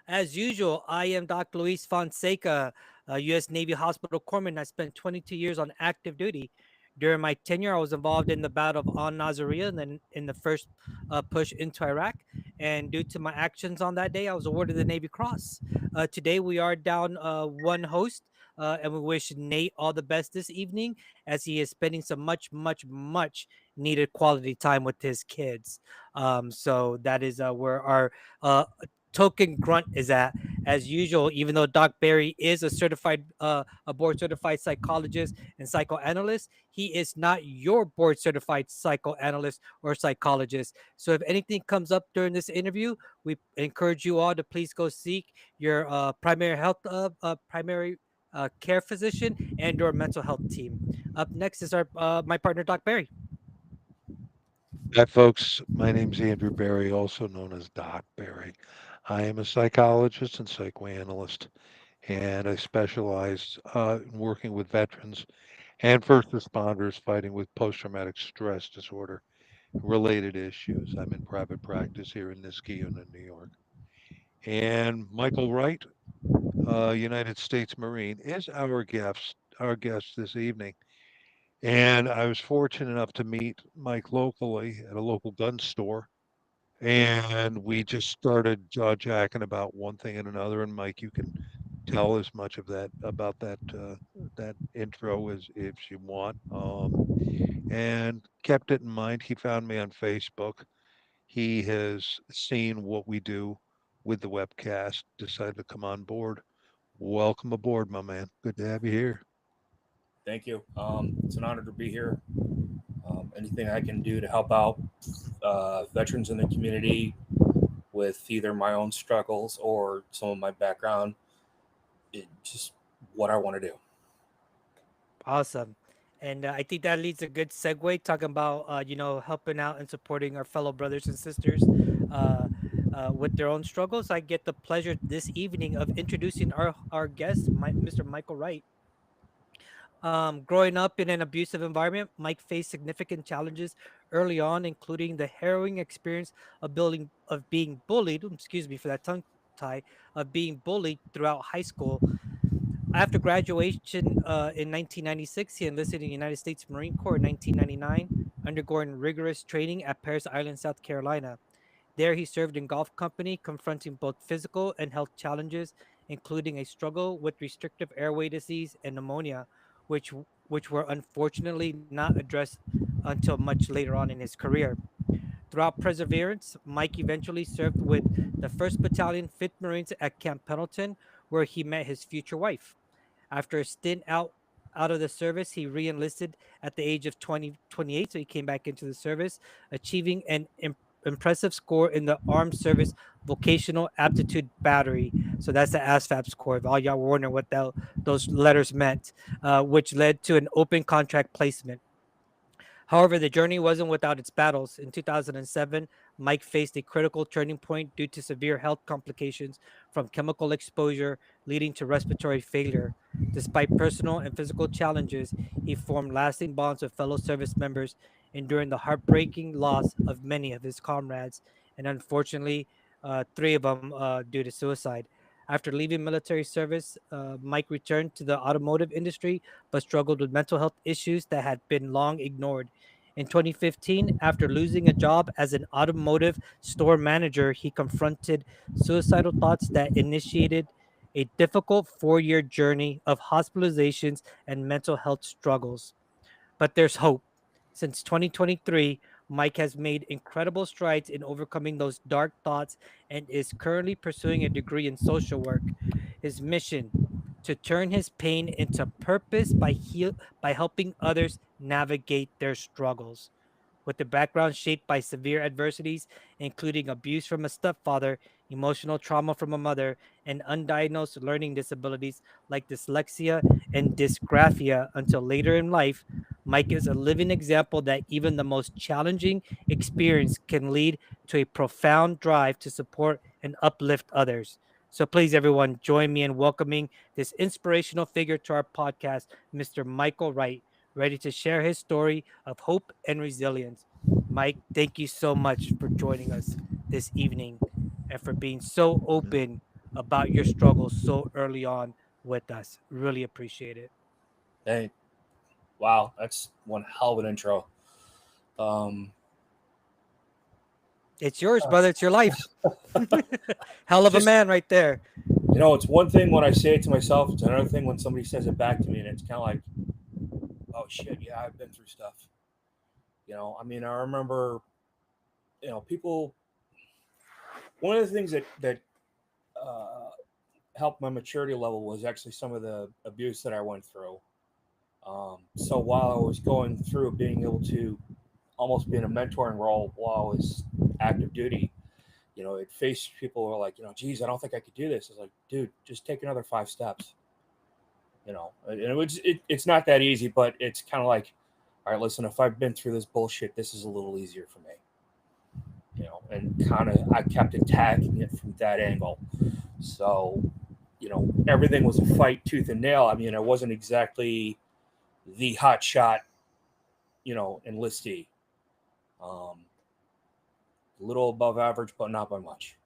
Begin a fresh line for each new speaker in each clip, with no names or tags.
As usual, I am Dr. Luis Fonseca, U.S. Navy Hospital Corpsman. I spent 22 years on active duty. During my tenure, I was involved in the Battle of Al Nasiriyah and then in the first push into Iraq. And due to my actions on that day, I was awarded the Navy Cross. Today, we are down one host, and we wish Nate all the best this evening as he is spending some much needed quality time with his kids. So that is where our uh, token grunt is at. As usual, even though Doc Barry is a board certified psychologist and psychoanalyst, he is not your board certified psychoanalyst or psychologist. So if anything comes up during this interview, we encourage you all to please go seek your primary care physician and your mental health team. Up next is our my partner Doc Barry.
Hi, folks. My name's Andrew Barry, also known as Doc Barry. I am a psychologist and psychoanalyst, and I specialize in working with veterans and first responders fighting with post traumatic stress disorder related issues. I'm in private practice here in Niskayuna, New York. And Michael Wright, United States Marine, is our guest this evening. And I was fortunate enough to meet Mike locally at a local gun store. And we just started jaw-jacking about one thing and another, and Mike, you can tell as much of that about that intro as if you want. And kept it in mind. He found me on Facebook. He has seen what we do with the webcast, decided to come on board. Welcome aboard, my man. Good to have you here.
Thank you. It's an honor to be here. Anything I can do to help out veterans in the community with either my own struggles or some of my background, just what I want to do.
Awesome. And I think that leads a good segue talking about, helping out and supporting our fellow brothers and sisters uh, with their own struggles. I get the pleasure this evening of introducing our guest, Mr. Michael Wright. Growing up in an abusive environment, Mike faced significant challenges early on, including the harrowing experience of being bullied. Excuse me for that tongue tie. Of being bullied throughout high school. After graduation in 1996, he enlisted in the United States Marine Corps in 1999, undergoing rigorous training at Parris Island, South Carolina. There, he served in golf company, confronting both physical and health challenges, including a struggle with restrictive airway disease and pneumonia, which were unfortunately not addressed until much later on in his career. Throughout perseverance, Mike eventually served with the 1st Battalion, 5th Marines at Camp Pendleton, where he met his future wife. After a stint out of the service, he re-enlisted at the age of 28, so he came back into the service, achieving an impressive score in the Armed Service Vocational Aptitude Battery. So that's the ASVAB score. If all y'all were wondering what those letters meant, which led to an open contract placement. However, the journey wasn't without its battles. In 2007, Mike faced a critical turning point due to severe health complications from chemical exposure, leading to respiratory failure. Despite personal and physical challenges, he formed lasting bonds with fellow service members, enduring the heartbreaking loss of many of his comrades, and unfortunately, three of them due to suicide. After leaving military service, Mike returned to the automotive industry but struggled with mental health issues that had been long ignored. In 2015, after losing a job as an automotive store manager, he confronted suicidal thoughts that initiated a difficult 4 year journey of hospitalizations and mental health struggles. But there's hope. Since 2023, Mike has made incredible strides in overcoming those dark thoughts and is currently pursuing a degree in social work. His mission to turn his pain into purpose by helping others navigate their struggles. With a background shaped by severe adversities, including abuse from a stepfather, emotional trauma from a mother, and undiagnosed learning disabilities like dyslexia and dysgraphia until later in life, Mike is a living example that even the most challenging experience can lead to a profound drive to support and uplift others. So please, everyone, join me in welcoming this inspirational figure to our podcast, Mr. Michael Wright, ready to share his story of hope and resilience. Mike, thank you so much for joining us this evening. and for being so open about your struggles so early on with us. Really appreciate it.
Hey, wow, that's one hell of an intro. Um,
It's yours, brother. It's your life. Hell of a
just
man right there.
it's one thing when I say it to myself. It's another thing when somebody says it back to me, and it's kind of like, oh shit, yeah, I've been through stuff. I mean, I remember, people. One of the things that uh, helped my maturity level was actually some of the abuse that I went through. So while I was going through being able to almost be in a mentoring role while I was active duty, it faced people who were like, geez, I don't think I could do this. It's like, dude, just take another 5 steps. And it's not that easy, but it's kind of like, all right, listen, if I've been through this bullshit, this is a little easier for me. And kind of I kept attacking it from that angle. So, everything was a fight tooth and nail. I mean, I wasn't exactly the hot shot, enlistee. A little above average, but not by much.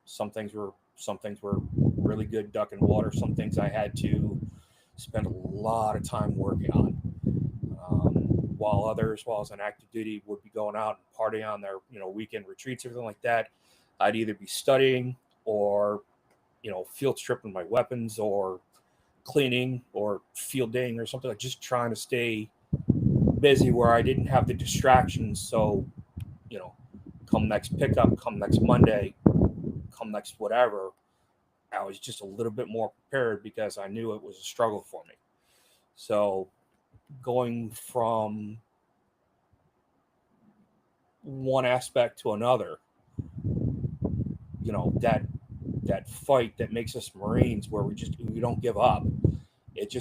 Some things were really good duck in water. Some things I had to spend a lot of time working on. While others, while I was on active duty, would be going out and partying on their, weekend retreats, everything like that. I'd either be studying or, field stripping my weapons or cleaning or field daying or something, like just trying to stay busy where I didn't have the distractions. So, come next pickup, come next Monday, come next whatever, I was just a little bit more prepared because I knew it was a struggle for me. So going from one aspect to another, that fight that makes us Marines where we don't give up. It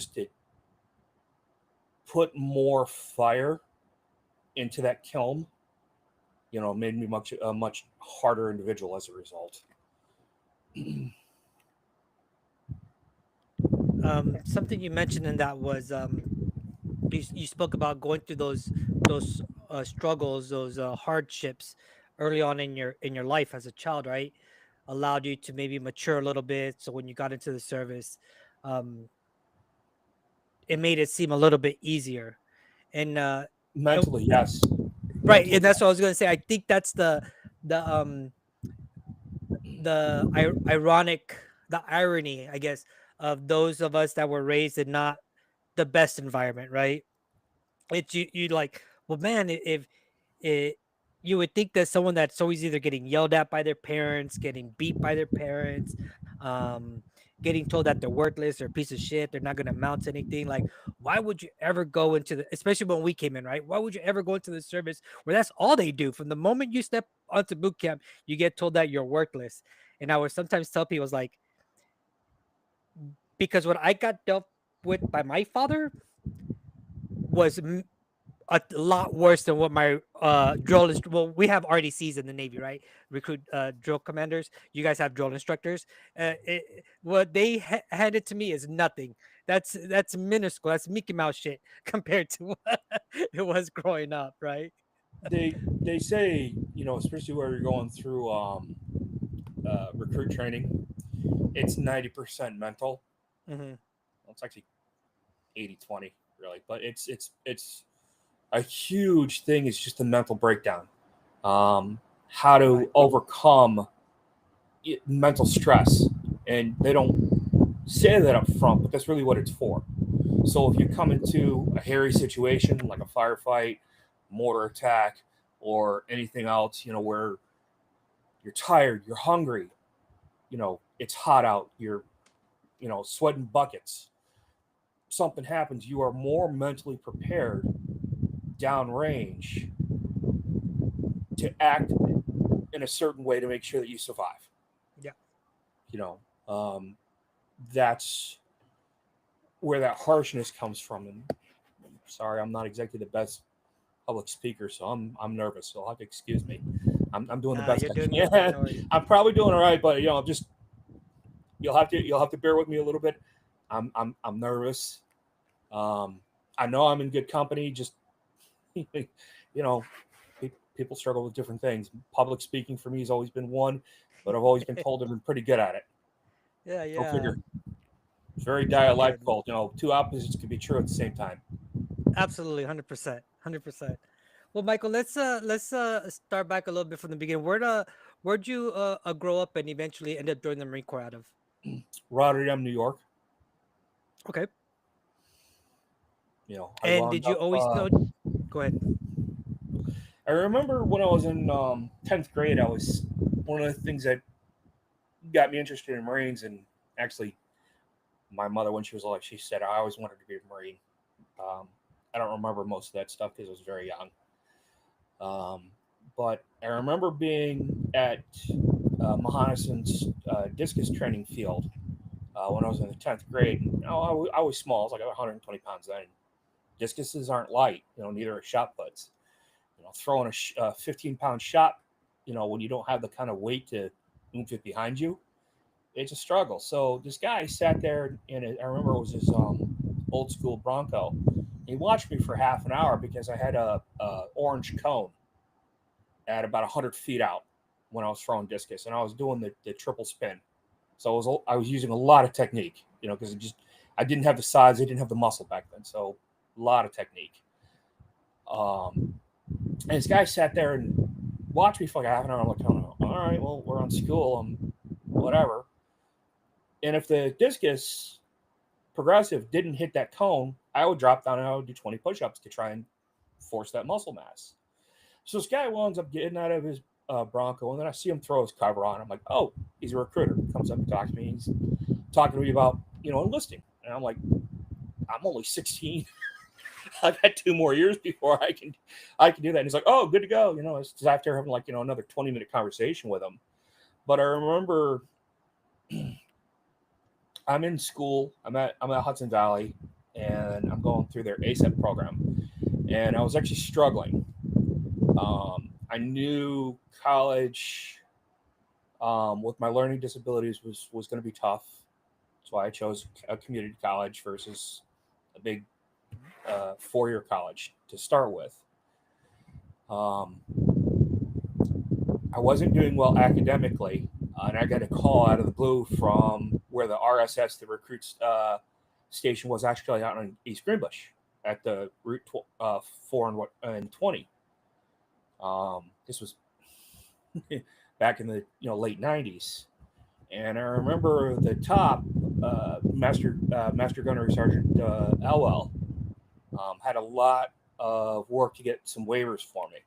put more fire into that kiln, made me a much harder individual as a result.
Something you mentioned in that was you spoke about going through those struggles, those hardships early on in your life as a child, right? Allowed you to maybe mature a little bit. So when you got into the service, um, it made it seem a little bit easier. And
Mentally, yes.
right,
Mentally,
and that's what I was gonna say. I think that's the ironic, the irony, I guess, of those of us that were raised in not the best environment, right? It's you like, well, man, if it, you would think that someone that's always either getting yelled at by their parents, getting beat by their parents, um, getting told that they're worthless or a piece of shit, they're not going to amount to anything. Like, why would you ever go into especially when we came in, right? Why would you ever go into the service where that's all they do? From the moment you step onto boot camp, you get told that you're worthless. And I would sometimes tell people, like, because what I got dealt with by my father was a lot worse than what my drill is. Well, we have RDCs in the Navy, right? Recruit drill commanders. You guys have drill instructors. What they handed to me is nothing. That's minuscule. That's Mickey Mouse shit compared to what it was growing up, right?
they say, especially where you're going through recruit training, it's 90% mental.
Mm-hmm.
Well, it's actually 80-20, really, but it's a huge thing is just the mental breakdown. How to overcome mental stress. And they don't say that up front, but that's really what it's for. So if you come into a hairy situation like a firefight, mortar attack, or anything else, where you're tired, you're hungry, it's hot out, you're, sweating buckets, something happens, you are more mentally prepared downrange to act in a certain way to make sure that you survive.
Yeah.
That's where that harshness comes from. And sorry, I'm not exactly the best public speaker, so I'm nervous. So I'll have to excuse me. I'm doing the best I can. Yeah, I'm probably doing all right, but just you'll have to bear with me a little bit. I'm nervous. I know I'm in good company. Just people people struggle with different things. Public speaking for me has always been one, but I've always been told I've been pretty good at it.
Yeah,
Go
yeah.
figure. It's very
It's all good.
dialectical. Two opposites could be true at the same time.
Absolutely, 100%, 100%. Well, Michael, let's start back a little bit from the beginning. Where'd you grow up and eventually end up joining the Marine Corps out of?
Rotterdam, New York.
Okay.
I
And
wound
did you
up.
always know? Go ahead.
I remember when I was in 10th grade, I was one of the things that got me interested in Marines. And actually, my mother, when she was alive, she said I always wanted to be a Marine. I don't remember most of that stuff because I was very young. But I remember being at Mahonason's discus training field when I was in the 10th grade. I was small. I was like 120 pounds then. Discuses aren't light, neither are shot puts. Throwing a 15-pound shot, when you don't have the kind of weight to oomph it behind you, it's a struggle. So this guy sat there, and I remember it was his old school Bronco. He watched me for half an hour because I had a orange cone at about 100 feet out when I was throwing discus, and I was doing the triple spin. So I was using a lot of technique, because I didn't have the size, I didn't have the muscle back then, so a lot of technique. And this guy sat there and watched me for like half an hour. I'm like, oh, all right, well, we're on school, whatever. And if the discus progressive didn't hit that cone, I would drop down and I would do 20 push-ups to try and force that muscle mass. So this guy winds up getting out of his Bronco, and then I see him throw his cover on. I'm like, oh, he's a recruiter. He comes up and talks to me. He's talking to me about, enlisting. And I'm like, I'm only 16. I've got 2 more years before I can do that. And he's like, oh, good to go. It's after having like, another 20-minute conversation with him. But I remember I'm in school. I'm at Hudson Valley, and I'm going through their ASEP program. And I was actually struggling. I knew college with my learning disabilities was going to be tough. That's why I chose a community college versus a big 4-year college to start with. I wasn't doing well academically, and I got a call out of the blue from where the RSS, the recruits station, was actually out on East Greenbush at the Route 4 and 20. This was back in the late 90s, and I remember the top Master Gunnery Sergeant Elwell had a lot of work to get some waivers for me.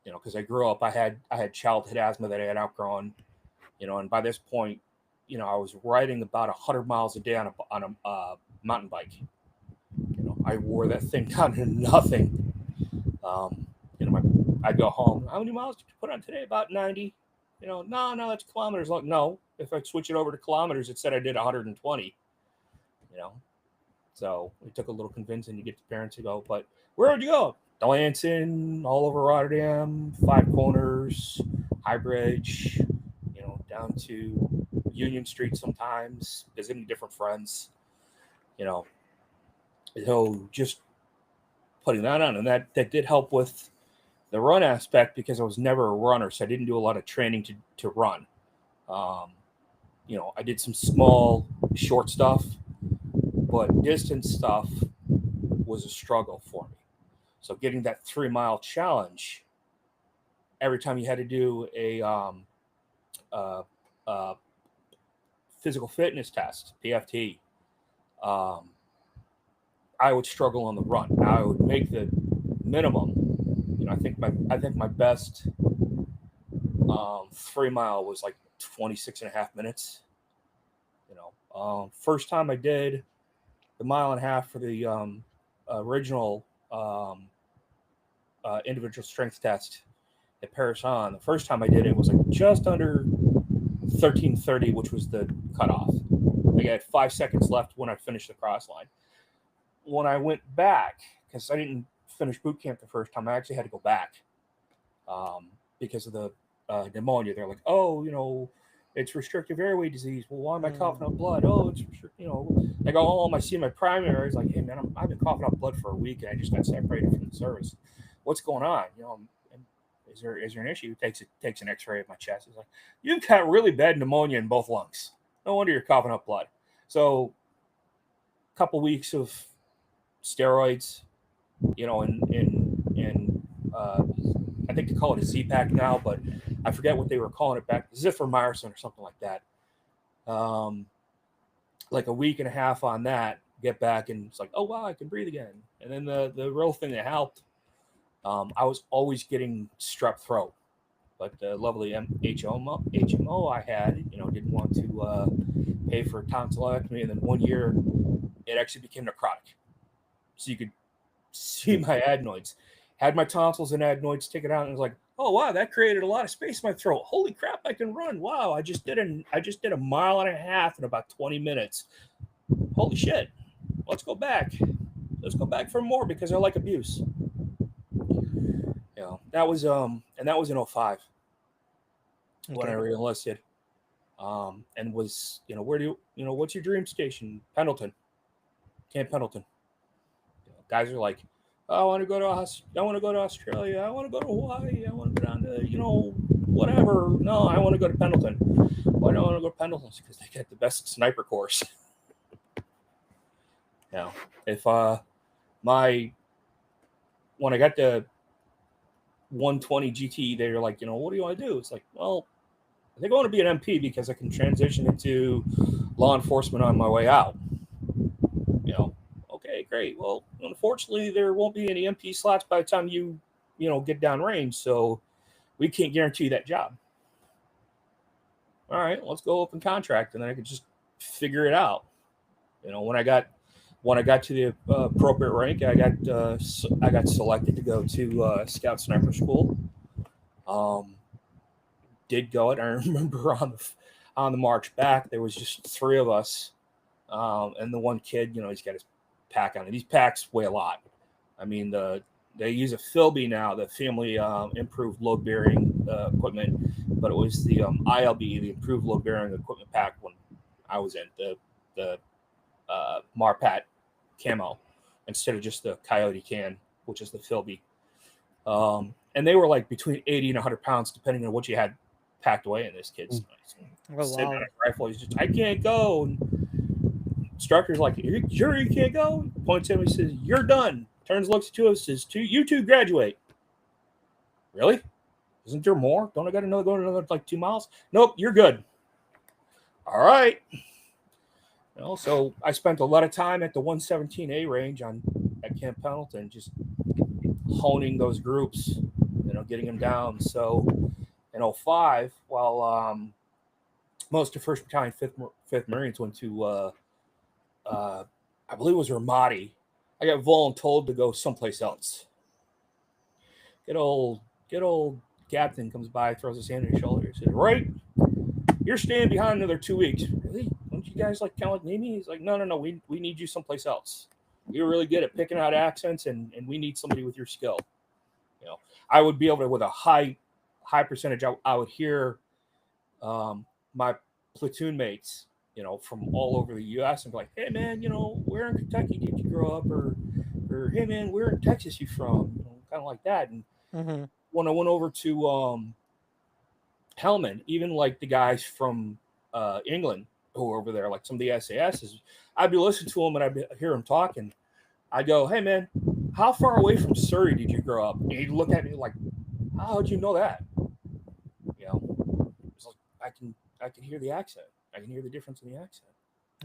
Because I grew up, I had childhood asthma that I had outgrown, and by this point, I was riding about 100 miles a day on a mountain bike. I wore that thing down to nothing. I'd go home. How many miles did you put on today? About 90. No, that's kilometers long. No, if I switch it over to kilometers, it said I did 120. So it took a little convincing to get the parents to go. But where would you go? Delancey, all over Rotterdam, Five Corners, High Bridge, down to Union Street sometimes, visiting different friends, So just putting that on, and that did help with the run aspect because I was never a runner, so I didn't do a lot of training to run. I did some small, short stuff, but distance stuff was a struggle for me. So getting that 3-mile challenge, every time you had to do a physical fitness test, PFT, I would struggle on the run. Now I would make the minimum. I think my best 3-mile was like 26.5 minutes. First time I did the 1.5 miles for the original individual strength test at Paris-On. The first time I did it was like just under 13:30, which was the cutoff. I had 5 seconds left when I finished the cross line. When I went back, because I didn't finish boot camp the first time, I actually had to go back because of the pneumonia. They're like, oh, it's restrictive airway disease. Well, why am I coughing up blood? Oh, it's I go home, I see my primary. He's like, hey man, I've been coughing up blood for a week, and I just got separated from the service. what's going on? And is there an issue? Takes an X-ray of my chest. He's like, you've got really bad pneumonia in both lungs. No wonder you're coughing up blood. So, a couple weeks of steroids, and I think they call it a Z-Pack now, but I forget what they were calling it back, Zithromycin or something like that. Like a week and a half on that, get back, and it's like, oh wow, I can breathe again. And then the real thing that helped, I was always getting strep throat, but the lovely HMO I had, didn't want to pay for a tonsillectomy, and then 1 year it actually became necrotic, so you could see my adenoids. Had my tonsils and adenoids taken out, and it was like, oh wow, that created a lot of space in my throat. Holy crap, I can run! Wow, I just did a mile and a half in about 20 minutes. Holy shit! Let's go back. Let's go back for more because I like abuse. That was and that was in 05 when I re-enlisted. And was, where do you, what's your dream station? Pendleton, Camp Pendleton. Guys are like, oh, I want to go to Australia. I want to go to Hawaii. I want to go down to, whatever. No, I want to go to Pendleton. Why do I want to go to Pendleton? Because they get the best sniper course. If when I got the 120 GT, they were like, what do you want to do? It's like, well, I think I want to be an MP because I can transition into law enforcement on my way out. Okay, great. Well, unfortunately, there won't be any MP slots by the time you get down range, so we can't guarantee that job. All right, let's go open contract, and then I could just figure it out. When I got to the appropriate rank, I got selected to go to Scout Sniper School. Did go it. I remember on the march back, there was just 3 of us, and the one kid, he's got his pack on it. These packs weigh a lot. I mean, they use a Philby now, the family improved load bearing equipment, but it was the ILB, the improved load bearing equipment pack when I was in the Marpat camo instead of just the Coyote can, which is the Philby. And they were like between 80 and 100 pounds, depending on what you had packed away in this kid's. Sitting on a rifle, he's just, I can't go. And instructor's like, you sure you can't go? Points at him, he says, you're done. Turns, looks to us, says, you two graduate. Really? Isn't there more? Don't I got to go another like 2 miles? Nope, you're good. All right. So I spent a lot of time at the 117A range at Camp Pendleton, just honing those groups, getting them down. So in 05, while most of 1st Battalion, 5th Marines went to, I believe it was Ramadi, I got voluntold to go someplace else. Good old captain comes by, throws his hand on his shoulder, says, right, you're staying behind another 2 weeks. Really? Don't you guys kind of need me? He's like, no, we need you someplace else. You're really good at picking out accents, and we need somebody with your skill. I would be able to, with a high percentage, I would hear my platoon mates, from all over the U.S. and be like, hey man, where in Kentucky did you grow up, or hey man, where in Texas you from, kind of like that. And when I went over to Hellman, even like the guys from England who were over there, like some of the SASs, I'd be listening to them and I'd hear them talking. I'd go, hey man, how far away from Surrey did you grow up? And he'd look at me like, how'd you know that? It's like I can hear the accent. I can hear the difference in the accent.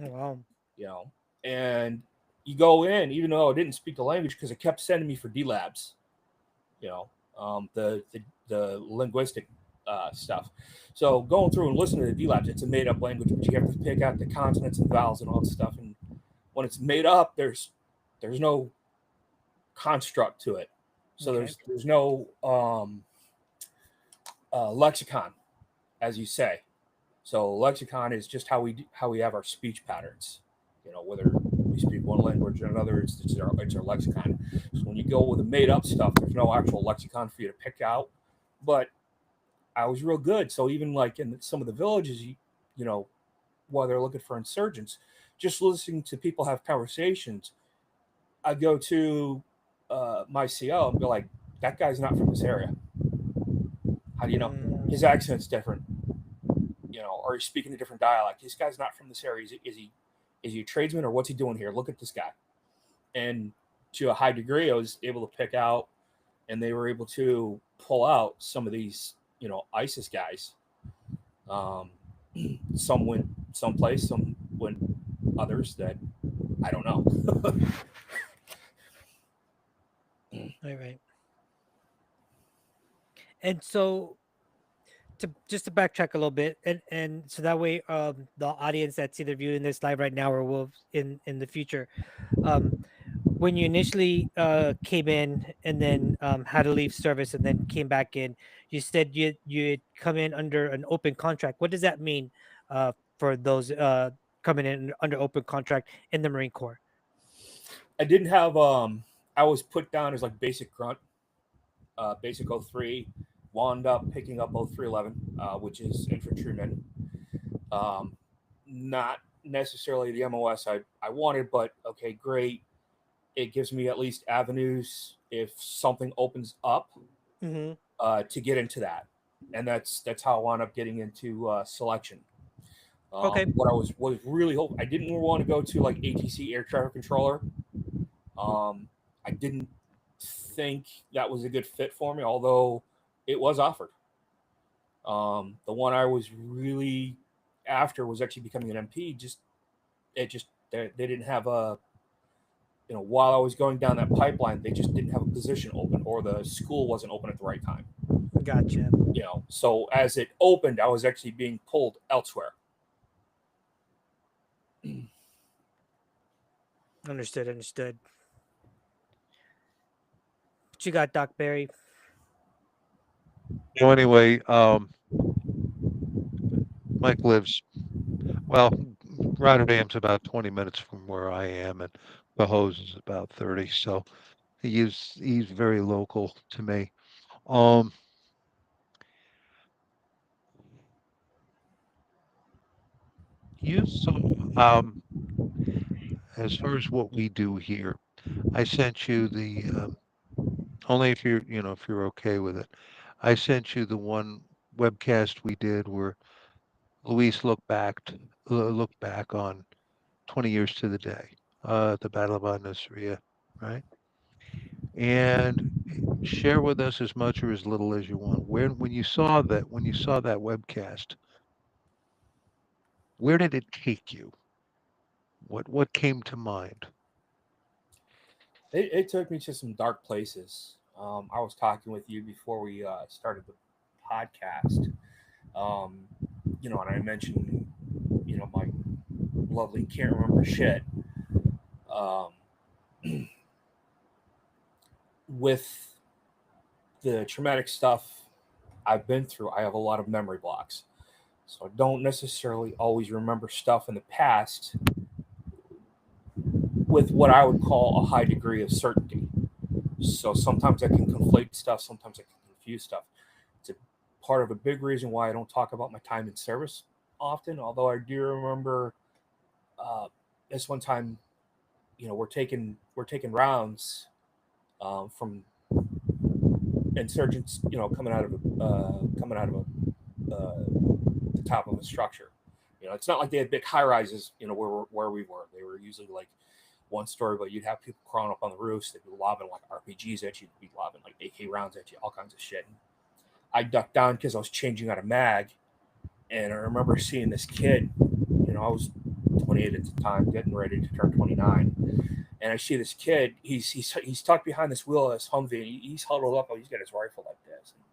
Oh, wow.
And you go in, even though I didn't speak the language, because it kept sending me for D-Labs, the linguistic stuff. So going through and listening to the D-Labs, it's a made-up language, but you have to pick out the consonants and vowels and all that stuff. And when it's made up, there's no construct to it. So there's no lexicon, as you say. So lexicon is just how we have our speech patterns. Whether we speak one language or another, it's our lexicon. So when you go with the made up stuff, there's no actual lexicon for you to pick out. But I was real good. So even like in some of the villages, while they're looking for insurgents, just listening to people have conversations, I go to my CO and be like, that guy's not from this area. How do you know?
Mm,
His accent's different, or he's speaking a different dialect. This guy's not from this area. Is he a tradesman or what's he doing here? Look at this guy. And to a high degree, I was able to pick out, and they were able to pull out some of these, ISIS guys. Some went someplace, some went others that I don't know.
all right. And so to backtrack a little bit, and so that way the audience that's either viewing this live right now or will in the future, when you initially came in and then had to leave service and then came back in, you said you'd come in under an open contract. What does that mean for those coming in under open contract in the Marine Corps?
I didn't have I was put down as like basic grunt, basic 03, wound up picking up 0311, which is infantryman. Not necessarily the MOS I wanted, but okay, great. It gives me at least avenues if something opens up to get into that, and that's how I wound up getting into selection.
Okay.
What I was really hoping, I didn't want to go to like ATC air traffic controller. I didn't think that was a good fit for me, although it was offered. The one I was really after was actually becoming an MP. They didn't have a, while I was going down that pipeline, they just didn't have a position open, or the school wasn't open at the right time.
Gotcha.
So as it opened, I was actually being pulled elsewhere.
Understood. What you got, Doc Barry?
So anyway, Mike lives, well, Rotterdam's about 20 minutes from where I am, and Cohoes is about 30. So he's very local to me. As far as what we do here, I sent you the only if you're okay with it. I sent you the one webcast we did where Luis looked back on 20 years to the day, the Battle of Al-Nusra, right? And share with us as much or as little as you want. When you saw that webcast, where did it take you? What came to mind?
It took me to some dark places. I was talking with you before we started the podcast. And I mentioned, my lovely can't remember shit. With the traumatic stuff I've been through, I have a lot of memory blocks. So I don't necessarily always remember stuff in the past with what I would call a high degree of certainty. So sometimes I can conflate stuff, sometimes I can confuse stuff. It's a part of a big reason why I don't talk about my time in service often, although I do remember this one time, we're taking rounds from insurgents, coming out of the top of a structure. It's not like they had big high rises, where we were. They were usually like one story, but you'd have people crawling up on the roofs. They'd be lobbing like RPGs at you. They'd be lobbing like AK rounds at you, all kinds of shit. And I ducked down because I was changing out a mag, and I remember seeing this kid. I was 28 at the time, getting ready to turn 29. And I see this kid. He's tucked behind this wheel of this Humvee. He's huddled up. He's got his rifle like this. And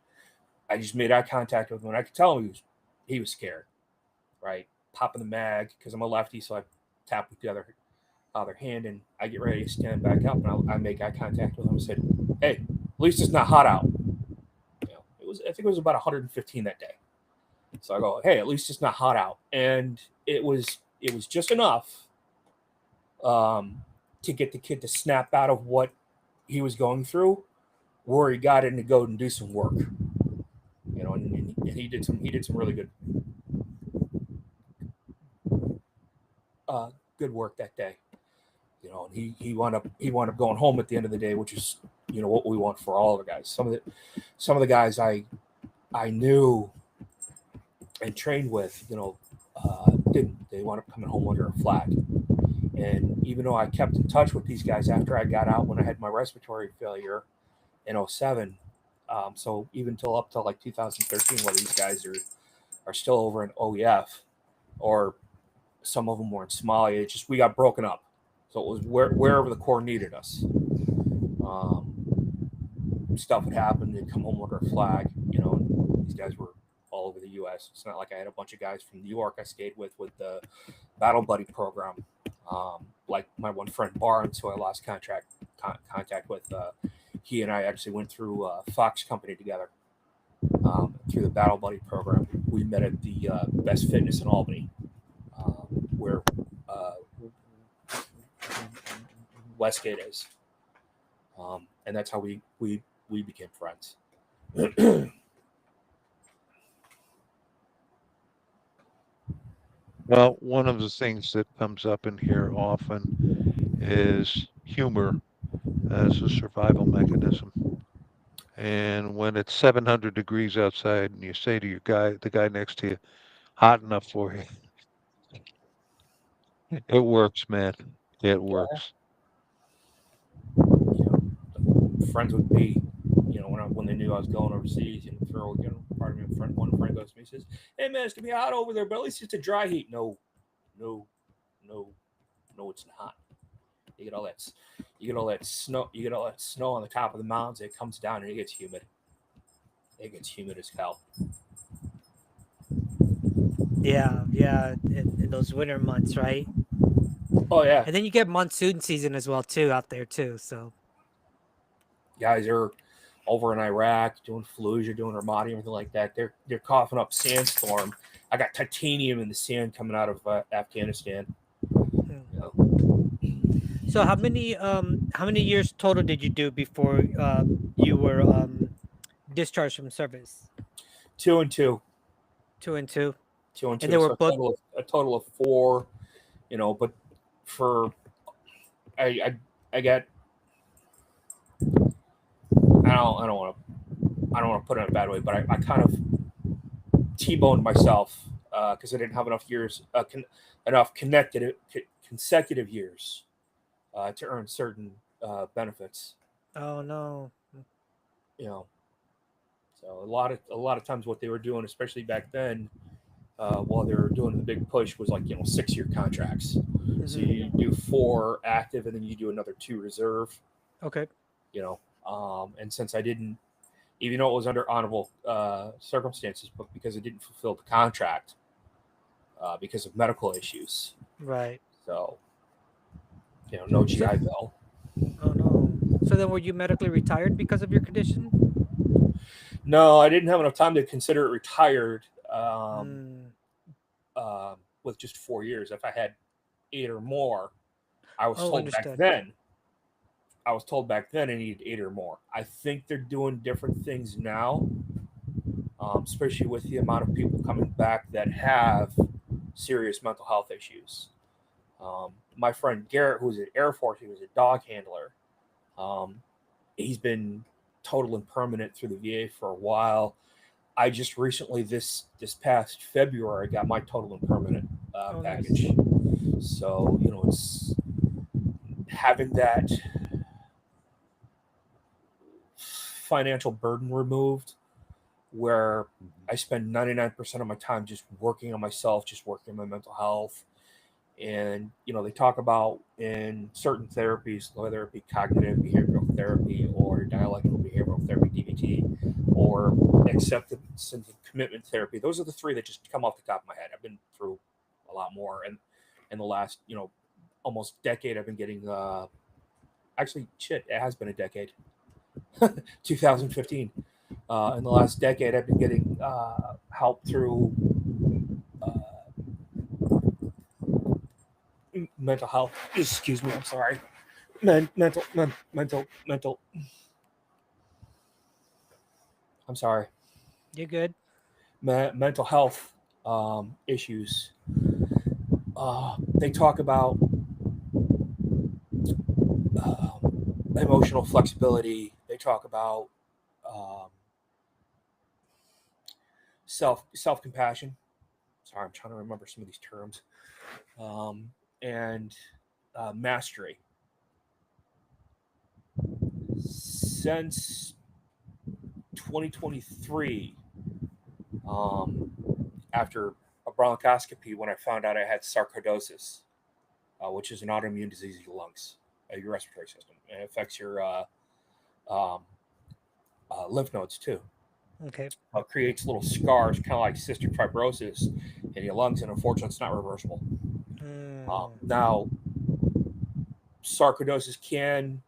I just made eye contact with him, and I could tell him he was scared. Right, popping the mag because I'm a lefty, so I tap with the other hand, and I get ready to stand back up, and I make eye contact with him and said, "Hey, at least it's not hot out." I think it was about 115 that day. So I go, "Hey, at least it's not hot out," and it was just enough to get the kid to snap out of what he was going through, where he got in to go and do some work. And he did some really good good work that day. And he wound up going home at the end of the day, which is what we want for all of the guys. Some of the guys I knew and trained with, didn't. They wound up coming home under a flag. And even though I kept in touch with these guys after I got out when I had my respiratory failure in 2007, so even up till like 2013, where these guys are still over in OEF, or some of them were in Somalia. It's just we got broken up, so it was wherever the Corps needed us. Stuff would happen. They'd come home under a flag. And these guys were all over the U.S. It's not like I had a bunch of guys from New York I stayed with the Battle Buddy program. Like my one friend Barnes, who I lost contact with. He and I actually went through Fox Company together through the Battle Buddy program. We met at the Best Fitness in Albany, where Westgate is, and that's how we became friends.
Well, one of the things that comes up in here often is humor as a survival mechanism. And when it's 700 degrees outside and you say to the guy next to you, hot enough for you. It works, man. It works.
Friends would be, when they knew I was going overseas, one friend goes to me and says, "Hey man, it's gonna be hot over there, but at least it's a dry heat." No, it's not. You get all that snow. You get all that snow on the top of the mountains. It comes down and it gets humid. It gets humid as hell.
Yeah, in those winter months, right?
Oh yeah,
and then you get monsoon season as well too out there too. So
guys are over in Iraq doing Fallujah, doing Ramadi, everything like that. They're coughing up sandstorm. I got titanium in the sand coming out of Afghanistan.
So how many years total did you do before you were discharged from service?
2 and 2.
2 and 2.
2 and 2.
And they were both
a total of 4. But for I got. I don't want to put it in a bad way, but I kind of T-boned myself because I didn't have enough years, enough consecutive years to earn certain benefits.
Oh no.
So a lot of times what they were doing, especially back then, while they were doing the big push, was like 6-year contracts. Mm-hmm. So you do 4 active, and then you do another 2 reserve.
Okay.
And since I didn't, even though it was under honorable circumstances, but because I didn't fulfill the contract because of medical issues.
Right.
So, no GI Bill.
Oh no. So then were you medically retired because of your condition?
No, I didn't have enough time to consider it retired with just 4 years. If I had 8 or more, I was told
understood.
back then I needed 8 or more. I think they're doing different things now, especially with the amount of people coming back that have serious mental health issues. My friend Garrett, who was at Air Force, he was a dog handler. He's been total and permanent through the VA for a while. I just recently, this past February, got my total and permanent package. Nice. So, it's having that financial burden removed, where I spend 99% of my time just working on myself, just working on my mental health. And, they talk about in certain therapies, whether it be cognitive behavioral therapy or dialectical behavioral therapy, DBT, or acceptance and commitment therapy. Those are the 3 that just come off the top of my head. I've been through a lot more. And in the last, almost decade, I've been getting, it has been a decade. 2015. In the last decade, I've been getting help through mental health. Excuse me, I'm sorry. Mental. I'm sorry.
You're good.
Mental health issues. They talk about emotional flexibility. talk about um, self compassion. Sorry, I'm trying to remember some of these terms. And mastery. Since 2023, um, after a bronchoscopy, when I found out I had sarcoidosis, which is an autoimmune disease of your lungs, your respiratory system, and it affects your um, lymph nodes too.
Okay.
Creates little scars, kind of like cystic fibrosis in your lungs, and unfortunately, it's not reversible. Now, sarcoidosis can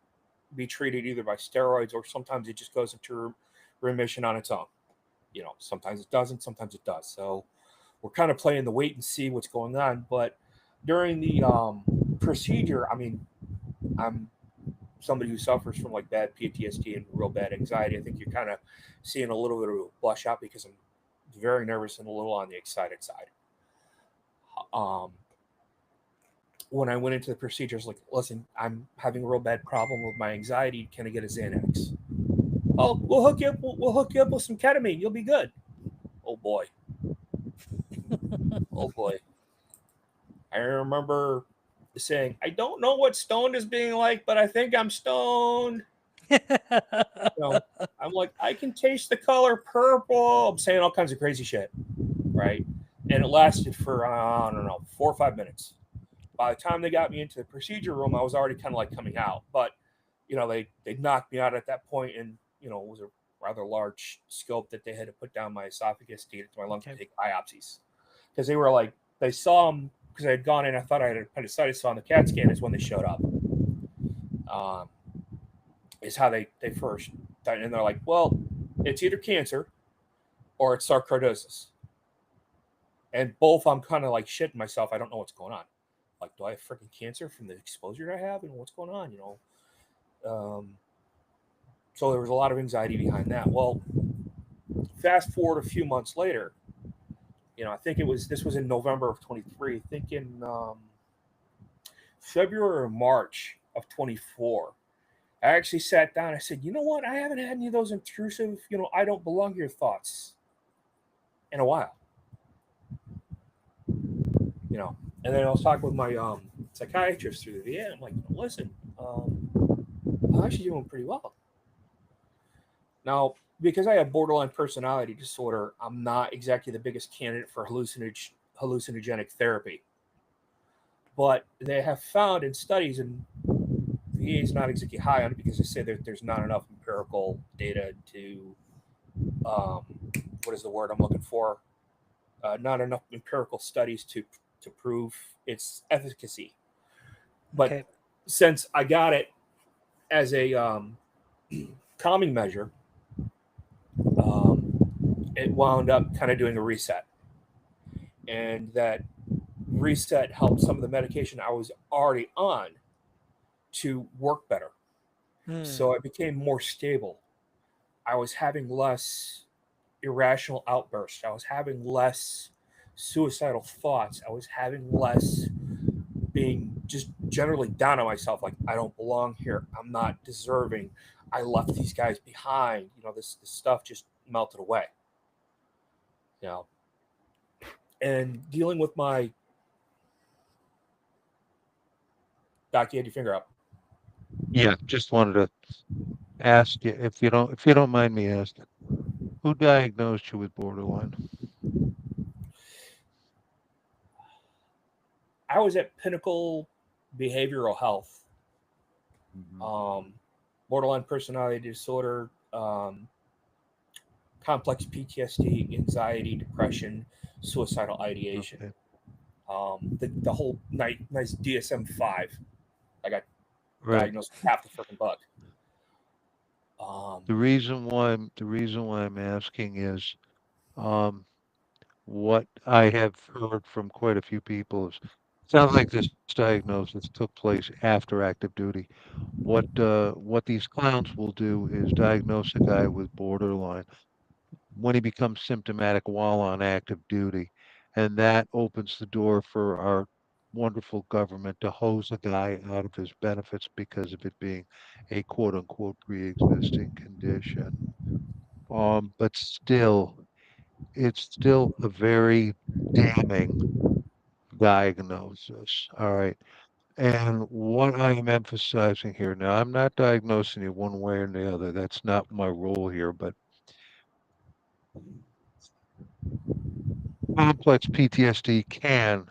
be treated either by steroids or sometimes it just goes into remission on its own. Sometimes it doesn't, sometimes it does. So we're kind of playing the wait and see what's going on. But during the procedure, I mean, I'm somebody who suffers from like bad PTSD and real bad anxiety. I think you're kind of seeing a little bit of a blush out because I'm very nervous and a little on the excited side. When I went into the procedure, I was like, listen, I'm having a real bad problem with my anxiety. Can I get a Xanax? Oh, we'll hook you up. We'll hook you up with some ketamine. You'll be good. Oh boy. Oh boy. I remember saying, I don't know what stoned is being like, but I think I'm stoned. I'm like, I can taste the color purple. I'm saying all kinds of crazy shit, right? And it lasted for I don't know, 4 or 5 minutes. By the time they got me into the procedure room, I was already kind of like coming out. But they knocked me out at that point, and it was a rather large scope that they had to put down my esophagus to get to my lungs to take biopsies, because they were like, they saw them because I had gone in. I thought I had appendicitis, so on the CAT scan is when they showed up. Is how they first, and they're like, well, it's either cancer or it's sarcoidosis. And both, I'm kind of like shitting myself. I don't know what's going on. Like, do I have freaking cancer from the exposure I have, and what's going on? So there was a lot of anxiety behind that. Well, fast forward a few months later, I think this was in November of 23. I think in February or March of 24, I actually sat down. I said, you know what? I haven't had any of those intrusive, I don't belong here thoughts in a while. And then I was talking with my psychiatrist through the VA. I'm like, listen, I'm actually doing pretty well. Now, because I have borderline personality disorder, I'm not exactly the biggest candidate for hallucinogenic therapy. But they have found in studies, and VA is not exactly high on it because they say that there's not enough empirical data to, what is the word I'm looking for? Not enough empirical studies to prove its efficacy. But since I got it as a calming measure, it wound up kind of doing a reset. And that reset helped some of the medication I was already on to work better. So I became more stable. I was having less irrational outbursts. I was having less suicidal thoughts. I was having less being just generally down on myself, like I don't belong here. I'm not deserving. I left these guys behind. This stuff just melted away. And dealing with my Doc, you had your finger up.
Yeah, just wanted to ask you if you don't mind me asking, who diagnosed you with borderline?
I was at Pinnacle Behavioral Health. Borderline personality disorder, complex PTSD, anxiety, depression, suicidal ideation. Okay. The whole nice DSM-5. I got diagnosed with half the freaking bug.
The reason why I'm asking is, what I have heard from quite a few people is, sounds like this diagnosis took place after active duty. What these clowns will do is diagnose a guy with borderline when he becomes symptomatic while on active duty, and that opens the door for our wonderful government to hose a guy out of his benefits because of it being a quote unquote pre-existing condition. But still, it's still a very damning diagnosis. All right. And what I am emphasizing here now, I'm not diagnosing you one way or the other. That's not my role here, but complex PTSD can